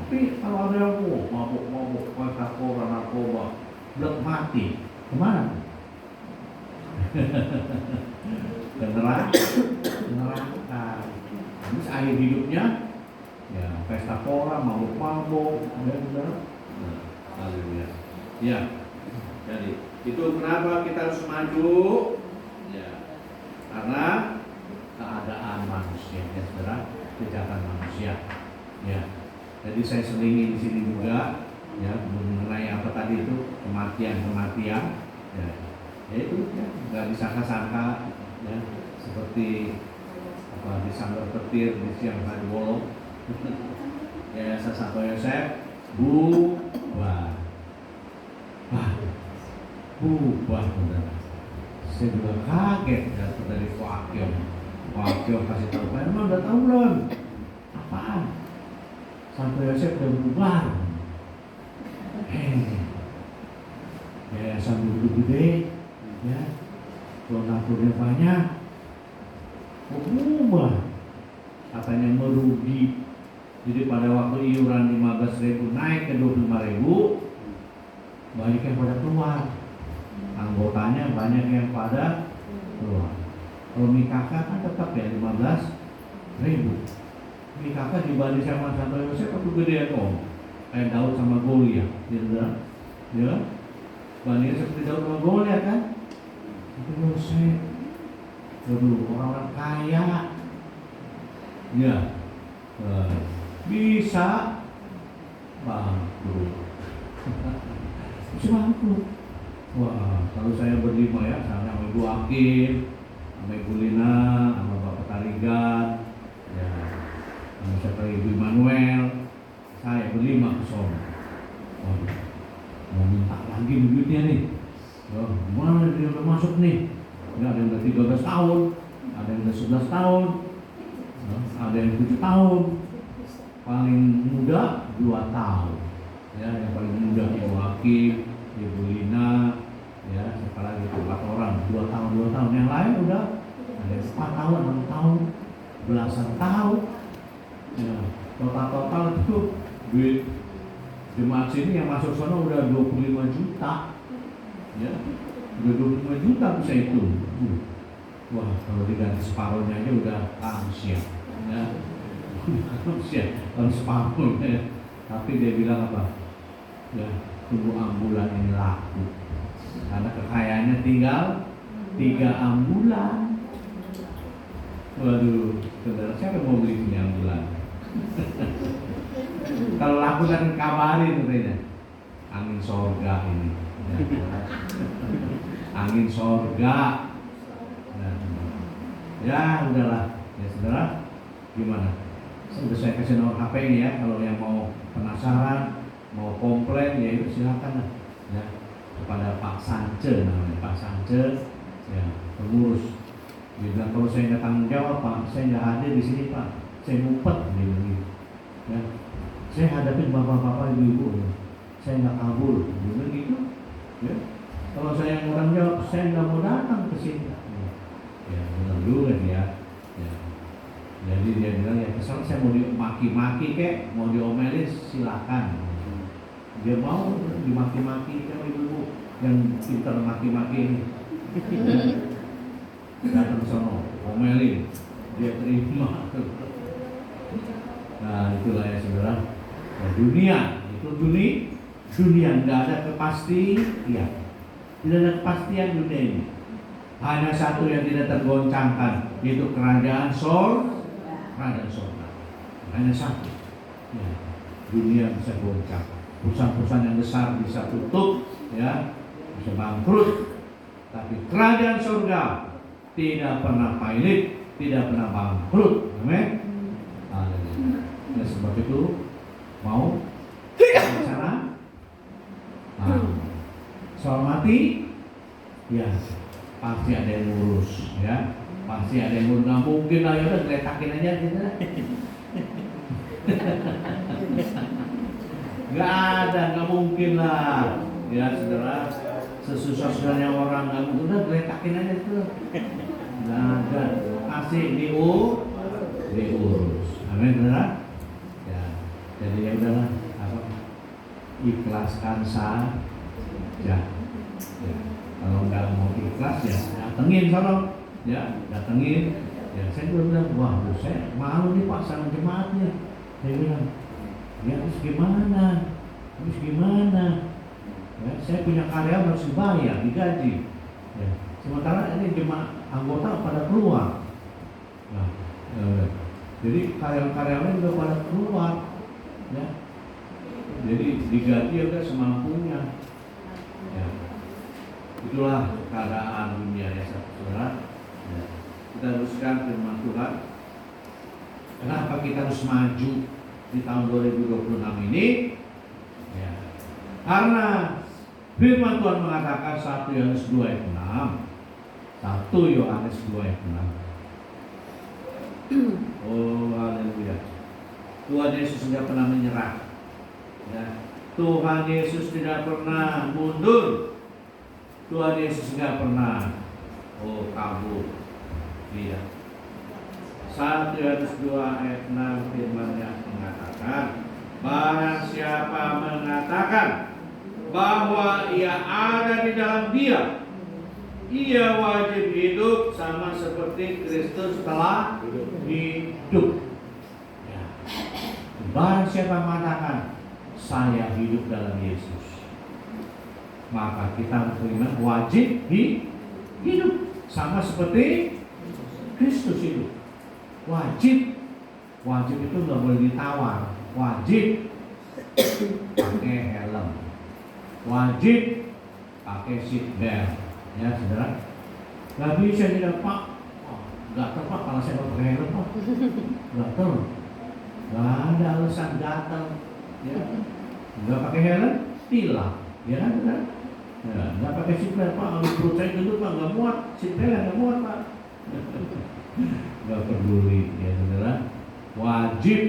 [SPEAKER 3] Tapi kalau ada yang mabuk, narkoba, belum mati, kemana? Ke neraka. Terus akhir hidupnya, ya pesta pora, mabuk, ya. Jadi itu kenapa kita harus maju? Ya, karena keadaan manusia, ya saudara, kejahatan manusia. Ya, jadi saya selingi di sini juga, ya, mengenai apa tadi itu kematian. Ya, itu ya, nggak disangka-sangka, ya, seperti apa disambar petir di siang hari bolong. Yayasan Santo Yosef bubar. Saudara. Saya juga kaget datang dari Wakil kasih tahu, Pak Herman udah tahu belum? Apaan? Santo Yosef udah bubar. Yayasan dulu gede, ya, donaturnya banyak, bubar. Katanya merugi. Jadi pada waktu iuran 15.000 naik ke 25.000, banyak yang pada keluar. Anggotanya banyak yang pada keluar. Kalau Mikaka kan tetap ya 15.000. Mikaka dibanding sama Santo Yosef itu gede kok. Kayak Daud sama Goliat, ya. Bandingnya seperti Daud sama Goliat kan? Itu Yosef. Dulu orang-orang kaya. Ya. Bisa bangkrut. Wah, kalau saya berlima ya, sama Ibu Akin, sama Ibu Lina, sama Bapak Tarigan, ya, sama siapa Ibu Manuel, saya berlima ke sono. Waduh, mau minta lagi duitnya nih. Gimana dia udah masuk nih? Ya, ada yang udah 13 tahun, ada yang udah 11 tahun, ada yang 7 tahun. Paling muda 2 tahun, ya, yang paling muda Ibu Hakim, Ibu Lina, ya, siapa lagi 4 orang, 2 tahun, yang lain udah ada 4 tahun, 6 tahun, belasan tahun, ya, total itu duit jemaat sini yang masuk sana udah 25 juta, ya, udah 25 juta bisa itu, wah kalau diganti separuhnya aja udah siap, ya. Harus separuh ya. Tapi dia bilang apa? Ya, tunggu ambulan ini laku. Karena kekayaannya tinggal 3 ambulan. Waduh, saudara, siapa yang mau beli ini ambulan? Kalau laku kan kabarin katanya. Angin sorga ini. Angin sorga. Ya udahlah, ya saudara, gimana? Sudah saya kasih nomor HP ini ya, kalau yang mau penasaran, mau komplain ya itu silakan lah, ya kepada Pak Sance namanya, Pak Sance, ya pengurus. Dia bilang kalau saya nggak tanggung jawab Pak, saya nggak hadir di sini Pak, saya ngumpet dia bilang gitu. Ya, saya hadapin bapak-bapak ibu-ibu, saya nggak kabur, dia bilang gitu. Ya, kalau saya kurang jawab, saya nggak mau datang ke sini. Ya benar juga dia. Ya. Jadi dia bilang ya kesal saya mau dimaki-maki kek, mau diomelin silakan. Dia mau dimaki-maki kan ibu yang pintar maki-maki ini. Datang sono, omelin, dia terima. Nah itulah ya saudara. Ya, dunia itu dunia nggak ada kepastian, tidak ada kepastian dunia ini. Hanya satu yang tidak tergoncangkan, yaitu kerajaan sorga. Hanya satu. Ya, dunia bisa goncang. Perusahaan-perusahaan yang besar bisa tutup, ya, bisa bangkrut. Tapi kerajaan sorga tidak pernah pailit, tidak pernah bangkrut. Amin. Ya, sebab itu mau ke sana. Soal mati, ya. Pasti ada yang ngurus, ya. Pasti ada yang ngurus. Nggak mungkin lah, ya udah geletakin aja gitu. Nggak mungkin lah, ya saudara. Sesusah-susahnya orang nggak mungkin, udah geletakin aja tuh. Nggak ada, pasti diurus. Amin, saudara. Ya, jadi ya udahlah, ikhlaskan saja. Ya. Kalau nggak mau ikhlas ya datengin sono, ya datengin. Ya saya juga bilang, wah saya malu nih Pak sama jemaatnya. Saya bilang, ya harus gimana? Ya, saya punya karyawan harus dibayar, digaji. Ya, sementara ini jemaat anggota pada keluar. Nah, jadi karyawan-karyawan juga pada keluar, ya. Jadi digaji juga semampunya. Ya. Itulah keadaan dunia ya saudara. Ya. Kita teruskan firman Tuhan. Kenapa kita harus maju di tahun 2026 ini? Ya. Karena firman Tuhan mengatakan 1 Yohanes 2 ayat 6. 1 Yohanes 2 ayat 6. Oh haleluya. Tuhan Yesus tidak pernah menyerah. Ya. Tuhan Yesus tidak pernah mundur. Tuhan Yesus tidak pernah kabur. Iya. 1 Yohanes 2 ayat 6 firman-Nya mengatakan, barang siapa mengatakan bahwa ia ada di dalam Dia, ia wajib hidup sama seperti Kristus telah hidup. Ya. Barang siapa mengatakan saya hidup dalam Yesus, maka kita beriman wajib hidup sama seperti Kristus hidup. Wajib itu nggak boleh ditawar. Wajib pakai helm, wajib pakai seat belt, ya saudara. Nggak bisa tidak Pak, gatel Pak kalau saya nggak pakai helm Pak, gatel. Nggak ada alasan gatel, ya. Nggak pakai helm tilang, ya kan saudara. Ya, nggak pakai seat belt Pak, kalau perut saya gendut Pak, nggak muat, seat belt nggak muat Pak. Nggak peduli, ya saudara. Wajib.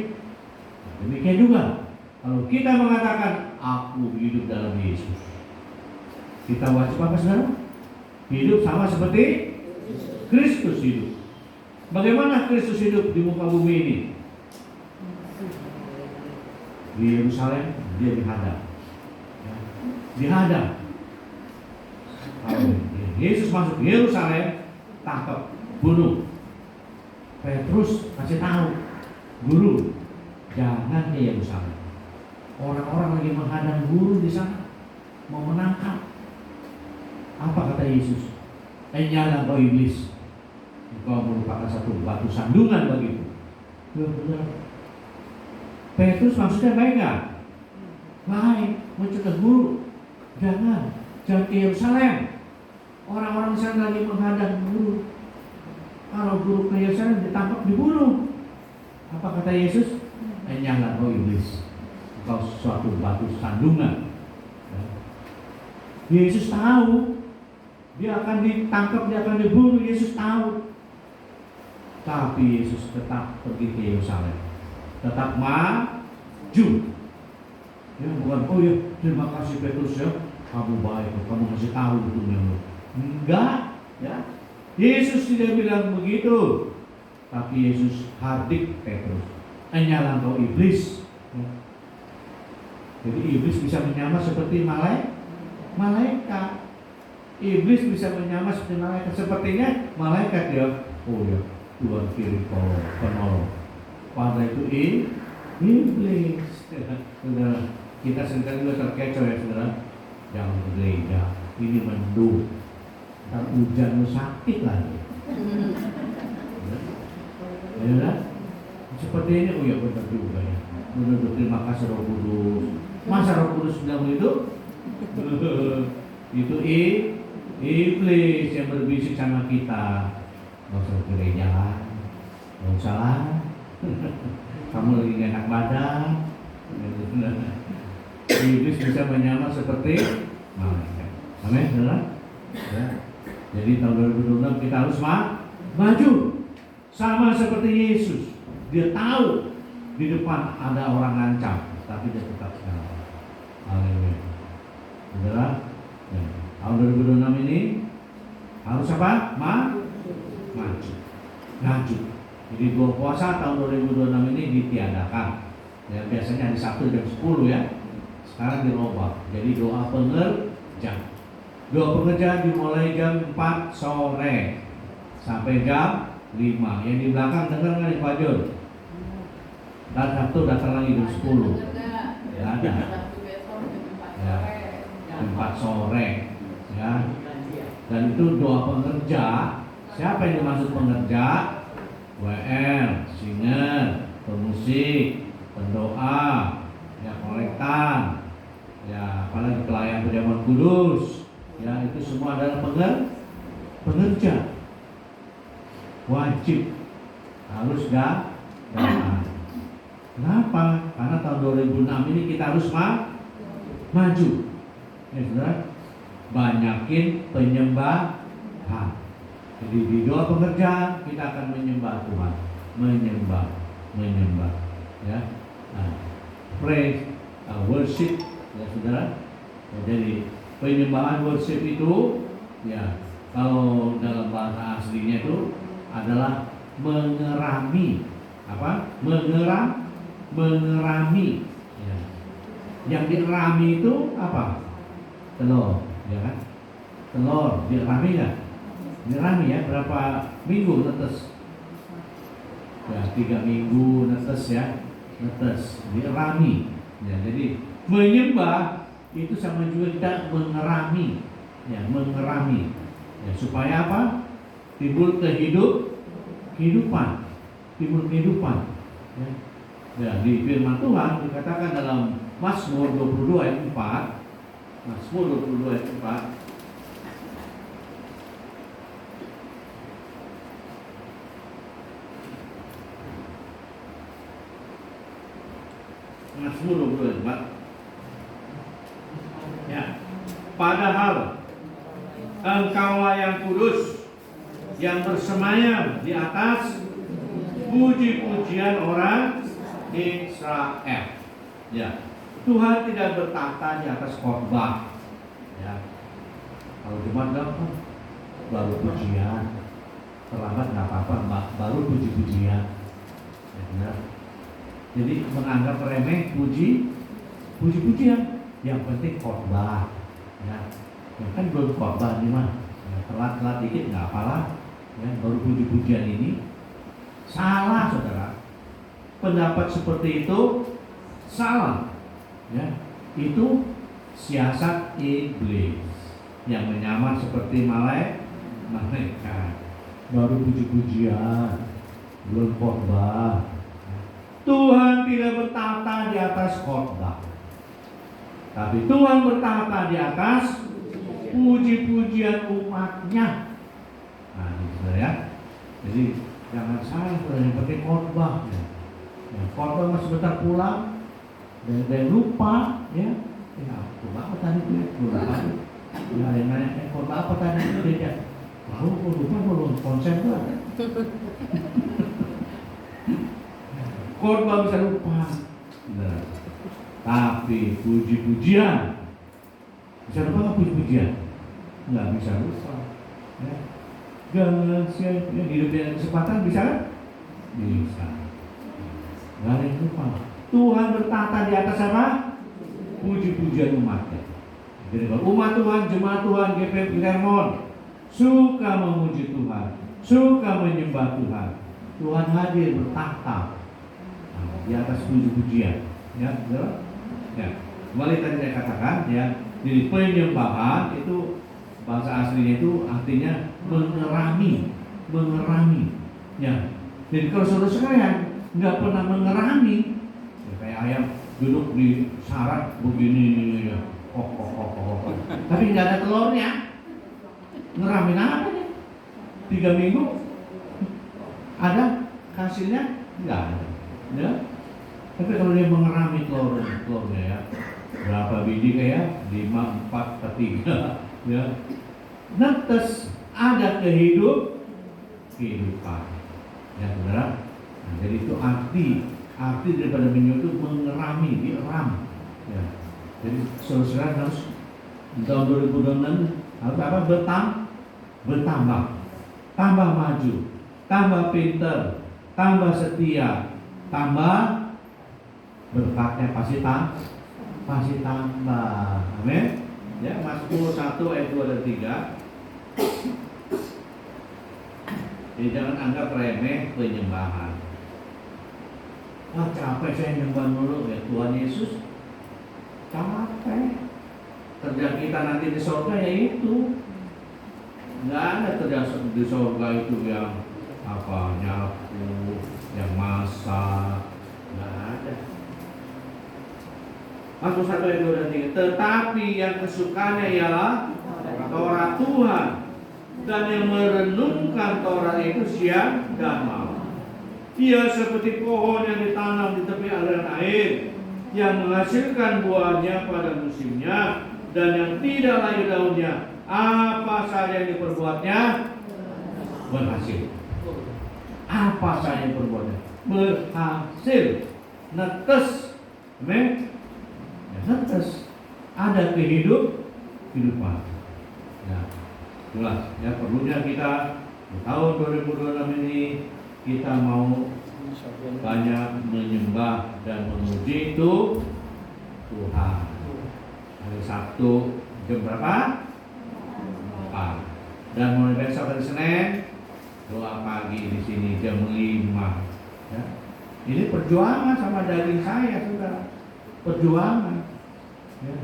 [SPEAKER 3] Demikian juga kalau kita mengatakan aku hidup dalam Yesus, kita wajib apa saudara? Hidup sama seperti Kristus hidup. Bagaimana Kristus hidup di muka bumi ini? Di Yerusalem dia dihadap, ya. Dihadap. Yesus masuk ke Yerusalem, tangkap, bunuh. Petrus kasih tahu, guru, jangan ke Yerusalem. Orang-orang lagi menghadang guru di sana, mau menangkap. Apa kata Yesus? Nyala kau iblis. engkau merupakan satu batu sandungan bagiku. Ya benar. Petrus maksudnya baik nggak? Baik, mencegah guru. Jangan ke Yerusalem. Orang-orang sana lagi menghadang guru. Kalau guru ke Yerusalem ditangkap dibunuh. Apa kata Yesus? Enyahlah kau iblis, engkau suatu batu sandungan. Yesus tahu dia akan ditangkap, dia akan dibunuh. Yesus tahu. Tapi Yesus tetap pergi ke Yerusalem, tetap maju. Ya bukan, oh ya terima kasih Petrus ya, kamu baik, kamu masih tahu betulnya. Enggak, ya. Yesus tidak bilang begitu. Tapi Yesus hardik Petrus, enyahlah kau iblis. Ya. Jadi iblis bisa menyamar seperti malaikat. Iblis bisa menyamar seperti malaikat. Sepertinya malaikat ya, oh ya Tuhan kirim penolong. Pada itu iblis. Saudara, kita seringkali juga terkecoh ya saudara. Jangan ke gereja, ini mendung. Ntar hujan lu sakit lagi. Ya, seperti ini, oh ya benar juga ya. Benar, terima kasih Roh Kudus. Masa Roh Kudus bilang itu? Itu iblis yang berbisik sama kita. Gak usah ke gereja, gak usah lah. Kamu lagi gak enak badan. Iblis bisa menyamar seperti malaikat. Amin, saudara? Ya. Jadi tahun 2026 kita harus maju. Sama seperti Yesus. Dia tahu di depan ada orang ngancam, tapi dia tetap jalan. Haleluya. Saudara, ya. Tahun 2026 ini harus apa? Maju. Jadi doa puasa tahun 2026 ini ditiadakan. Ya, biasanya hari Sabtu jam 10 ya. Sekarang dirubah. Jadi doa pengerja. Doa pengerja dimulai jam 4 sore sampai jam 5. Yang di belakang dengar nggak di Fajur? Dan Sabtu datang lagi jam 10. Ya ada. Ya, jam 4 sore. Ya. Dan itu doa pengerja. Siapa yang dimaksud pengerja? WL, singer, pemusik, pendoa, ya kolektan, ya apalagi pelayan pejabat kudus, ya itu semua adalah pengerja. Wajib harus datang. Kenapa? Karena tahun 2006 ini kita harus maju. Ya saudara, banyakin penyembahan. Jadi di doa pengerjaan kita akan menyembah Tuhan, menyembah, ya. Nah, praise, worship, ya saudara. Jadi penyembahan worship itu, ya kalau dalam bahasa aslinya itu adalah mengerami, apa? Mengerami. Ya. Yang dirami itu apa? Telur, ya kan? Telur dirami nggak? Dirami ya, berapa minggu netes? Ya 3 minggu netes ya, netes, dirami. Ya, jadi menyembah itu sama juga kita mengerami, ya mengerami. Ya, supaya apa? Timbul kehidupan, timbul kehidupan. Ya. Ya, di firman Tuhan dikatakan dalam Mazmur 22 ayat 4, Mazmur 22 ayat 4. Mazmur 22 ya. Padahal Engkaulah yang kudus, yang bersemayam di atas puji-pujian orang Israel. Ya. Tuhan tidak bertahta di atas khotbah. Ya. Kalau Jumat apa? Baru pujian. Terlambat nggak apa-apa, baru puji-pujian. Ya, benar. Jadi menganggap remeh puji-pujian. Yang penting khotbah. Ya. Ya kan belum khotbah nih mah. Ya, telat-telat dikit nggak apalah. Ya, baru puji-pujian ini salah saudara. Pendapat seperti itu salah. Ya, itu siasat iblis yang menyamar seperti malaikat. baru puji-pujian, belum khotbah. Tuhan tidak bertahta di atas khotbah, tapi Tuhan bertahta di atas puji-pujian umatnya. Nah, ini ya. Jadi jangan salah yang penting khotbah. Ya, khotbah masih sebentar pulang, dan lupa, ya. Ya, khotbah apa tadi tuh? Lupa. Ya, yang nanya, khotbah apa tadi itu dia? Lalu lupa belum konsep tuh. Khotbah bisa lupa. Nah, tapi puji-pujian bisa lupa nggak puji-pujian? Nggak bisa lupa. Ya. Jangan sia-sia hidup dengan kesempatan, bisa kan? Bisa. Nggak ada yang lupa. Tuhan bertahta di atas apa? Puji-pujian umatnya. Jadi kalau umat Tuhan, jemaat Tuhan, GPM Clermont suka memuji Tuhan, suka menyembah Tuhan, Tuhan hadir bertahta di atas puji-pujian. Ya, betul? Ya. Kembali tadi saya katakan, ya, jadi penyembahan itu bahasa aslinya itu artinya mengerami. Ya. Jadi kalau saudara sekalian nggak pernah mengerami, ya, kayak ayam duduk di sarat begini ya, tapi nggak ada telurnya, ngeramin apa nih? 3 minggu ada hasilnya? Nggak ada. Ya. Tapi kalau dia mengerami telurnya ya, berapa biji kayak 5, 4, 3 ya, netes ada kehidupan ya saudara. Nah, jadi itu arti daripada menyentuh, mengerami, diram ya. Jadi saudara harus di tahun 2026 harus apa? Bertambah, tambah maju, tambah pinter, tambah setia, tambah berkatnya pasti tambah. Amin. Ya, Mazmur 1 ayat 2 dan 3. Jadi jangan anggap remeh penyembahan. Wah, capek saya nyembah dulu ya Tuhan Yesus. Capek. Kerja kita nanti di surga ya itu. Nggak ada kerja di surga itu yang apa, nyapu, yang masak. Nggak ada. Mazmur 1 ayat 2 dan 3. Tetapi yang kesukaannya ialah Taurat Tuhan, dan yang merenungkan Taurat itu siang dan malam. Ia seperti pohon yang ditanam di tepi aliran air, yang menghasilkan buahnya pada musimnya, dan yang tidak layu daunnya. Apa saja yang diperbuatnya berhasil. Apa saja yang diperbuatnya berhasil. Netes, amin. Netes, ada kehidupan. Ya, jelas. Ya, perlunya kita di tahun 2026 ini kita mau banyak menyembah dan memuji itu Tuhan. Hari Sabtu jam berapa? 4. Dan mulai besok hari Senin doa pagi di sini jam 5. Ya. Ini perjuangan sama daging saya, saudara. Perjuangan. Ya.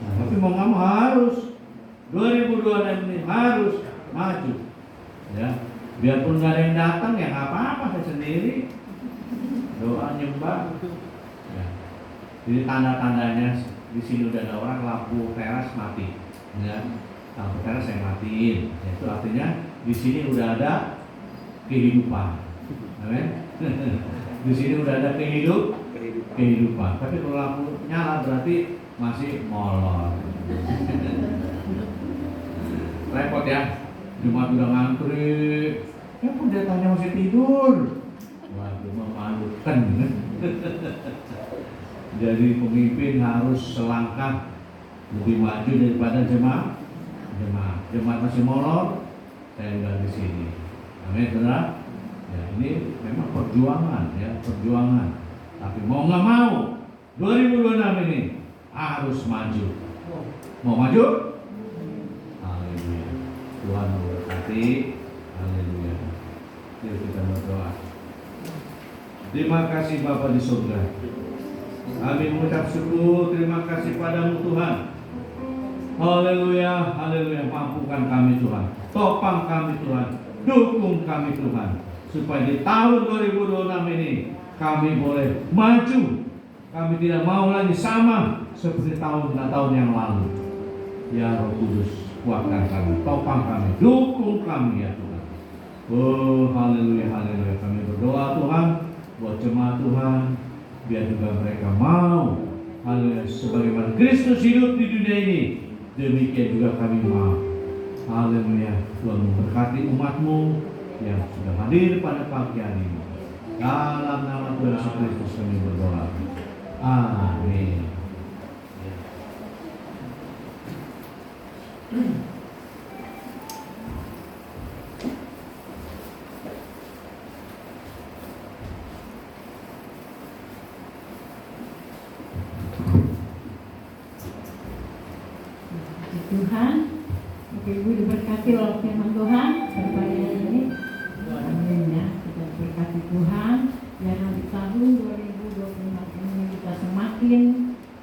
[SPEAKER 3] Nah, tapi mau nggak mau harus 2026 ini harus maju. Ya, biarpun nggak ada yang datang ya nggak apa-apa, saya sendiri doa nyembah. Ya. Jadi tanda-tandanya di sini udah ada orang lampu teras mati. Ya, lampu teras saya matiin. Ya, itu artinya di sini udah ada kehidupan. Amin. Di sini udah ada kehidupan. Tapi kalau lampu nyala berarti masih molor. Repot ya. Jumat udah ngantri, ya pendetanya masih tidur. Waduh, memalukan. Jadi pemimpin harus selangkah lebih maju daripada jemaat. Jemaat masih molor, saya udah di sini. Amin, saudara. Ya, ini memang perjuangan, ya, perjuangan. Tapi mau nggak mau, 2026 ini harus maju. Mau maju? Haleluya. Tuhan memberkati. Haleluya. Yuk kita berdoa. Terima kasih Bapa di surga. Kami mengucap syukur, terima kasih padamu Tuhan. Haleluya, haleluya. Mampukan kami Tuhan, topang kami Tuhan, Dukung kami Tuhan, supaya di tahun 2026 ini kami boleh maju. Kami tidak mau lagi sama seperti tahun-tahun yang lalu. Ya Roh Kudus, kuatkan kami, topang kami, dukung kami ya Tuhan. Oh haleluya, haleluya. Kami berdoa Tuhan buat jemaat Tuhan, biar juga mereka mau, haleluya, sebagaimana Kristus hidup di dunia ini, demikian juga kami mau. Haleluya. Tuhan memberkati umat-Mu yang sudah hadir pada pagi hari ini. Dalam nama Tuhan Yesus Kristus kami berdoa. Amin.
[SPEAKER 5] Tuhan, Ibu diberkati oleh firman Tuhan pada pagi hari ini. Amin ya. Kita berkati Tuhan. Biarlah di tahun 2024 ini kita semakin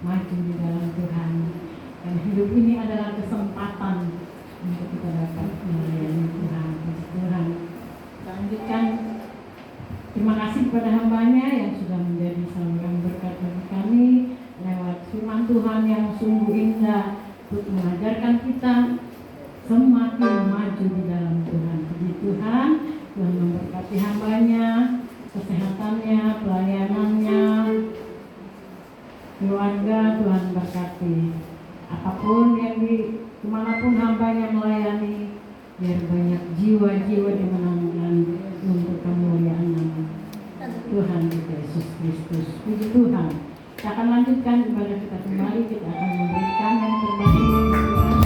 [SPEAKER 5] maju di dalam Tuhan. Dan hidup ini adalah kesempatan untuk kita dapat melayani Tuhan. Tuhan. Kita lanjutkan. Terima kasih kepada hamba-Nya yang sudah menjadi saluran berkat bagi kami lewat firman Tuhan yang sungguh indah untuk mengajarkan kita semakin maju di dalam Tuhan. Puji Tuhan, Tuhan memberkati hamba-Nya, kesehatannya, pelayanannya, keluarga. Tuhan berkati apapun yang kemanapun hamba-Nya melayani, biar banyak jiwa-jiwa dimenangkan untuk kemuliaan nama Tuhan kita Yesus Kristus. Puji Tuhan. Kita akan lanjutkan ibadah kita kembali. Kita akan memberikan yang terbaik untuk Tuhan.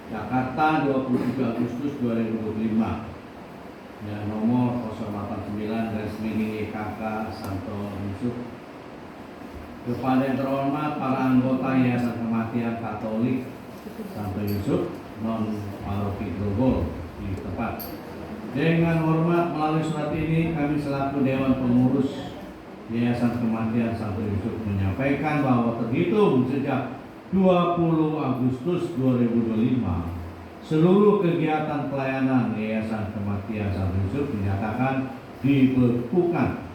[SPEAKER 3] Jakarta 27 Agustus 2025 ya, nomor 089/YKK Santo Yusuf. Kepada yang terhormat para anggota Yayasan Kematian Katolik Santo Yusuf, non paroki Grogol di tempat. Dengan hormat melalui surat ini kami selaku Dewan Pengurus Yayasan Kematian Santo Yusuf menyampaikan bahwa terhitung sejak 20 Agustus 2025 seluruh kegiatan pelayanan Yayasan Kematian Santo Yusuf dinyatakan dibekukan.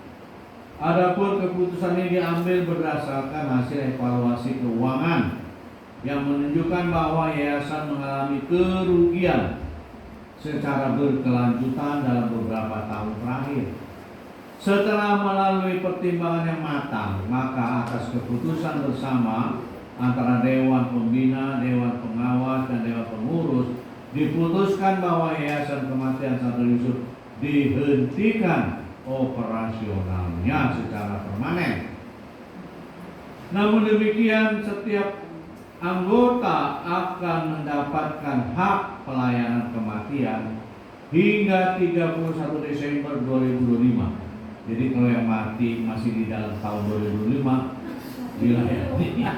[SPEAKER 3] Adapun keputusan ini diambil berdasarkan hasil evaluasi keuangan yang menunjukkan bahwa yayasan mengalami kerugian secara berkelanjutan dalam beberapa tahun terakhir. Setelah melalui pertimbangan yang matang, maka atas keputusan bersama antara Dewan Pembina, Dewan Pengawas, dan Dewan Pengurus diputuskan bahwa Yayasan Kematian Santo Yusuf dihentikan operasionalnya secara permanen. Namun demikian, setiap anggota akan mendapatkan hak pelayanan kematian hingga 31 Desember 2025. Jadi kalau yang mati masih di dalam tahun 2005 dilayani. Ya.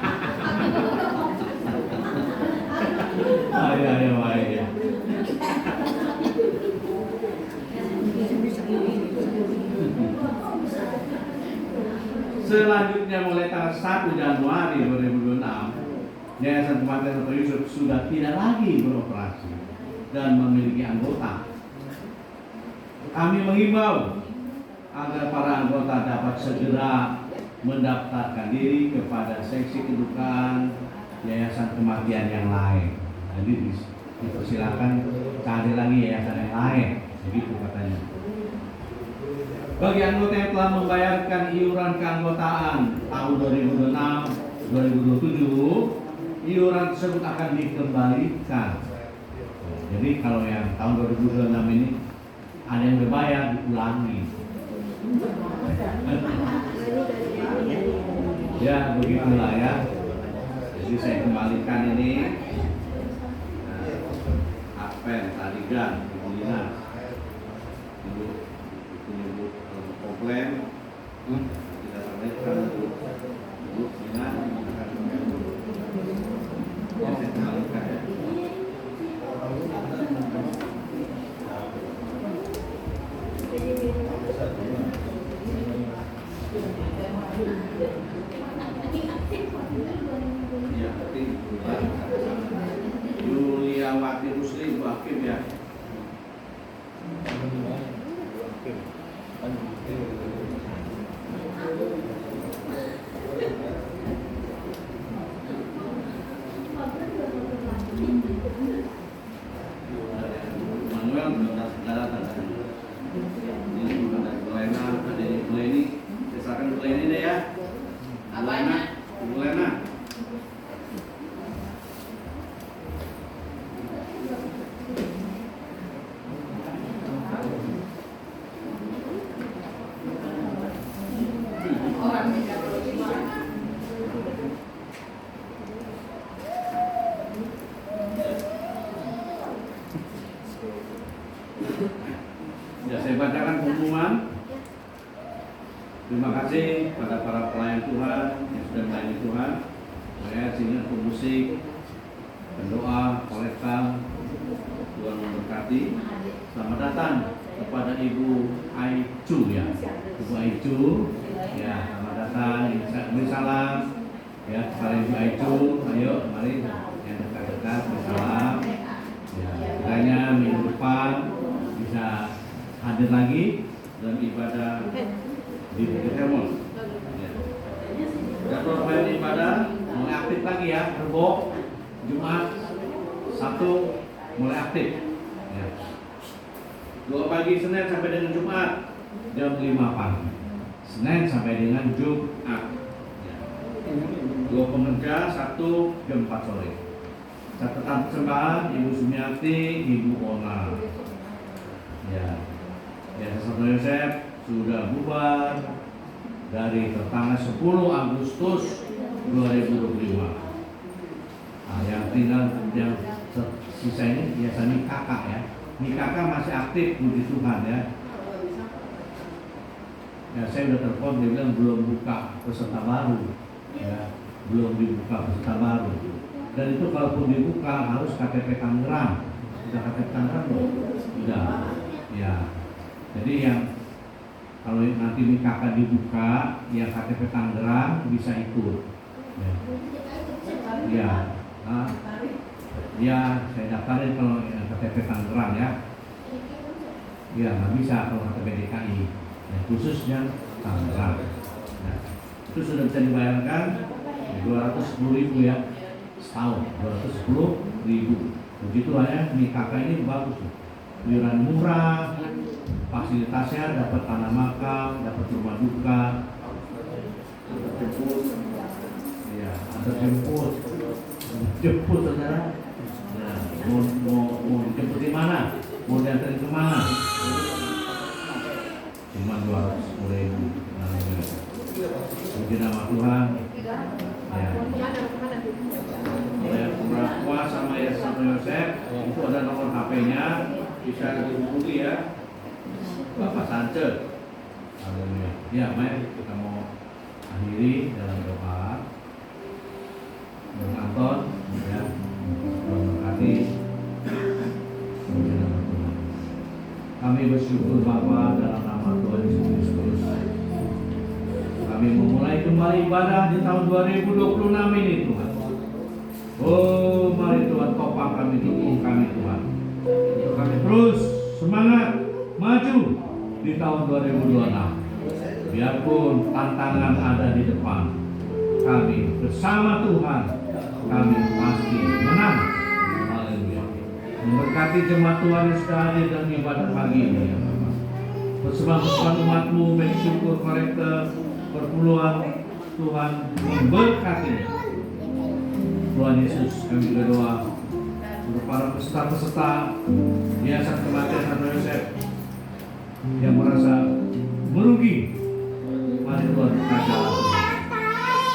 [SPEAKER 3] Selanjutnya mulai tanggal 1 Januari 2026, Yayasan Kematian Santo Yusuf sudah tidak lagi beroperasi dan memiliki anggota. Kami menghimbau agar para anggota dapat segera mendaftarkan diri kepada seksi kedukaan Yayasan Kematian yang lain. Jadi dipersilakan cari lagi yayasan yang lain, begitu katanya. Bagi anggota yang telah membayarkan iuran keanggotaan tahun 2026-2027, iuran tersebut akan dikembalikan. Jadi kalau yang tahun 2026 ini ada yang berbayar, diulangi. Ya begitulah ya. Jadi saya kembalikan ini Advent Tarigan Ibu Dinas. Ibu menyebut komplain, kita sampaikan Ibu Dinas ya, saya kembalikan ya. Ya, tapi Yuliawati Rusli Bu Hakim ya. Manuel sudah datang. Ini bukan dari Lena, ada ini Leni. Saya serahkan ke Leni deh ya. Apanya? Bu Lena. Ya, saya bacakan pengumuman. Terima kasih pada para pelayan Tuhan yang sudah melayani Tuhan. Saya sehingga pemusik, pendoa, kolektor, Tuhan memberkati. Selamat datang kepada Ibu Aicu ya, Ibu Aicu. Ya, selamat datang. Beri salam ya kepada Ibu Aicu. Ayo, mari yang dekat-dekat beri salam. Ya, kiranya minggu depan bisa hadir lagi dalam ibadah di Bukit Hermon. Ya. Jadwal pelayanan ibadah mulai aktif lagi ya, Rebo, Jumat, Sabtu mulai aktif. Ya. Doa pagi Senin sampai dengan Jumat jam 5 pagi. Senin sampai dengan Jumat. Ya. Doa pekerja Sabtu jam 4 sore. Catatan persembahan Ibu Sumiati, Ibu Ona. Ya. Yayasan Santo Yusuf sudah bubar dari tanggal 10 Agustus 2025. Nah, yang tinggal yang sisa ini biasanya kakak ya. Ini kakak masih aktif, puji Tuhan ya. Ya, saya udah telepon, dia bilang belum buka peserta baru, ya, belum dibuka peserta baru. Dan itu kalaupun dibuka harus KTP Tangerang. Sudah KTP Tangerang belum? Sudah. Ya. Jadi yang kalau nanti KK dibuka, yang KTP Tangerang bisa ikut. Ya. Ya. Nah, ya saya daftarin kalau yang KTP Tangerang ya. Ya nggak bisa kalau KTP DKI. Ya, khususnya Tangerang. Ya. Itu sudah bisa dibayarkan 210.000 ya. Setahun 210.000. Begitu ya, KK ini bagus tuh. Iuran murah, fasilitasnya dapat tanah makam, dapat rumah duka, ya, antar jemput saudara. Nah, mau jemput di mana? Mau diantarin ke mana? Cuma 210.000. Puji nama Tuhan. Ya. Oleh Pura sama Yosef itu ada nomor HP-nya, bisa dihubungi ya, Bapak Sance. Haleluya. Ya, mari kita mau akhiri dalam doa. Bang Anton, ya, memberkati. Kami bersyukur Bapa dalam nama Tuhan Yesus Kristus. Kami memulai kembali ibadah di tahun 2026 ini Tuhan. Oh, mari Tuhan topang kami, dukung kami Tuhan. Untuk kami terus semangat maju di tahun 2026. Biarpun tantangan ada di depan, kami bersama Tuhan, kami pasti menang. Haleluya. Memberkati jemaat Tuhan yang sudah hadir dalam ibadah pagi ini ya Bapak. Persembahan umat-Mu, bersyukur kolektor perpuluhan Tuhan memberkati. Tuhan Yesus, kami berdoa untuk para peserta-peserta yayasan kematian Santo Yosef yang merasa merugi. Mari Tuhan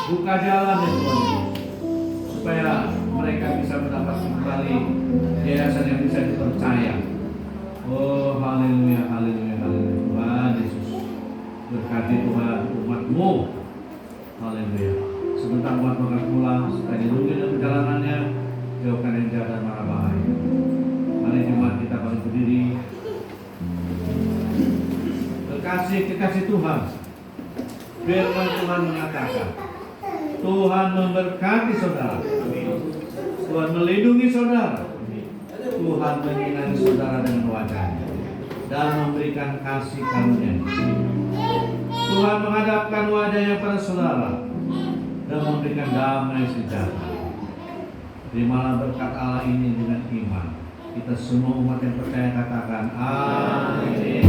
[SPEAKER 3] buka jalan ya Tuhan, supaya mereka bisa mendapat kembali yayasan yang bisa dipercaya. Oh haleluya, haleluya, haleluya. Tuhan Yesus, berkati Tuhan umat-Mu. Haleluya. Sebentar umat akan pulang, supaya dilindungi dalam perjalanannya, jauhkan yang jahat dan mara bahaya. Mari jemaat kita bangkit berdiri. Kekasih Tuhan, firman Tuhan mengatakan, Tuhan memberkati saudara, Tuhan melindungi saudara, Tuhan menyinari saudara dengan wajah-Nya dan memberikan kasih karunia. Tuhan menghadapkan wajah-Nya pada saudara dan memberikan damai sejahtera. Terimalah berkat Allah ini dengan iman. Kita semua umat yang percaya katakan amin.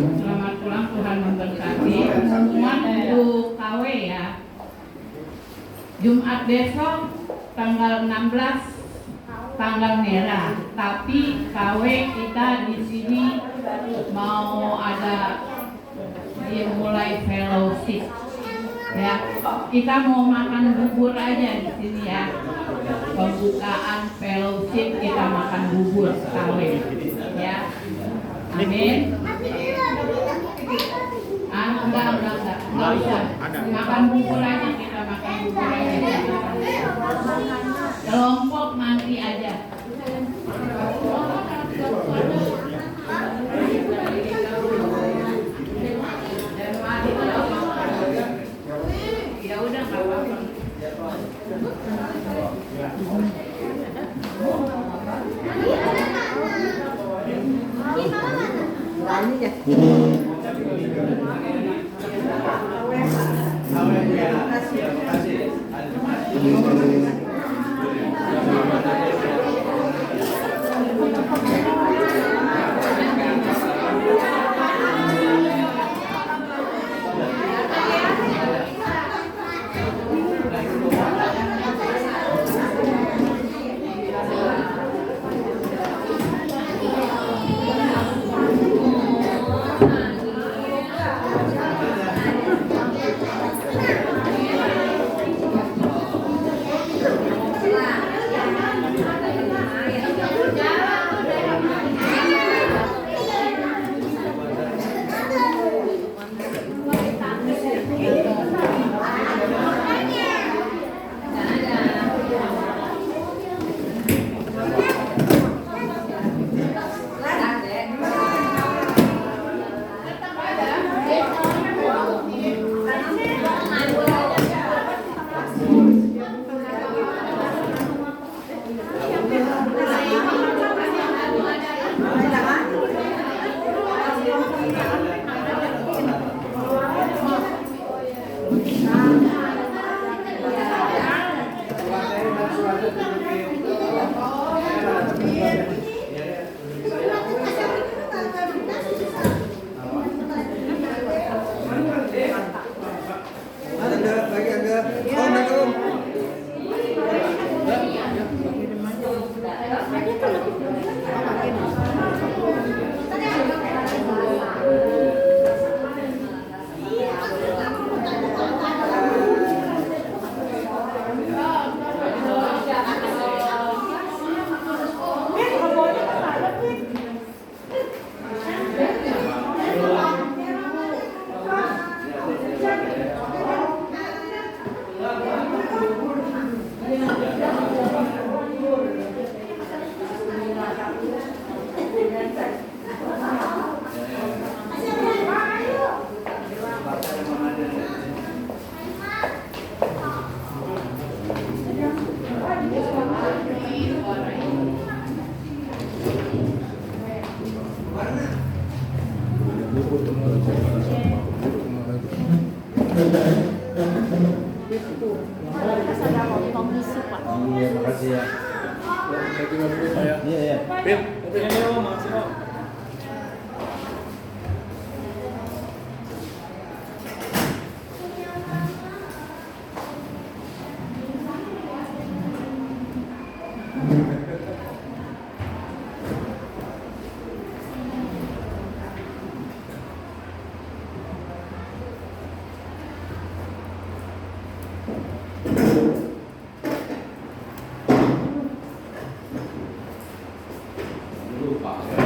[SPEAKER 5] Selamat pulang, Tuhan memberkati. Pengumuman untuk KW ya. Jumat besok tanggal 16 tanggal merah, tapi KW kita di sini mau ada dimulai fellowship. Ya, kita mau makan bubur aja di sini ya. Pembukaan fellowship kita makan bubur kawin. Ya. Amin. Enggak usah. Makan bubur aja, kita makan bubur aja. Kelompok nanti aja. Ya udah nggak apa-apa.
[SPEAKER 3] Iya, makasih ya. Iya, ya.
[SPEAKER 2] Pip, ini lo makasih lo.
[SPEAKER 3] Lupa.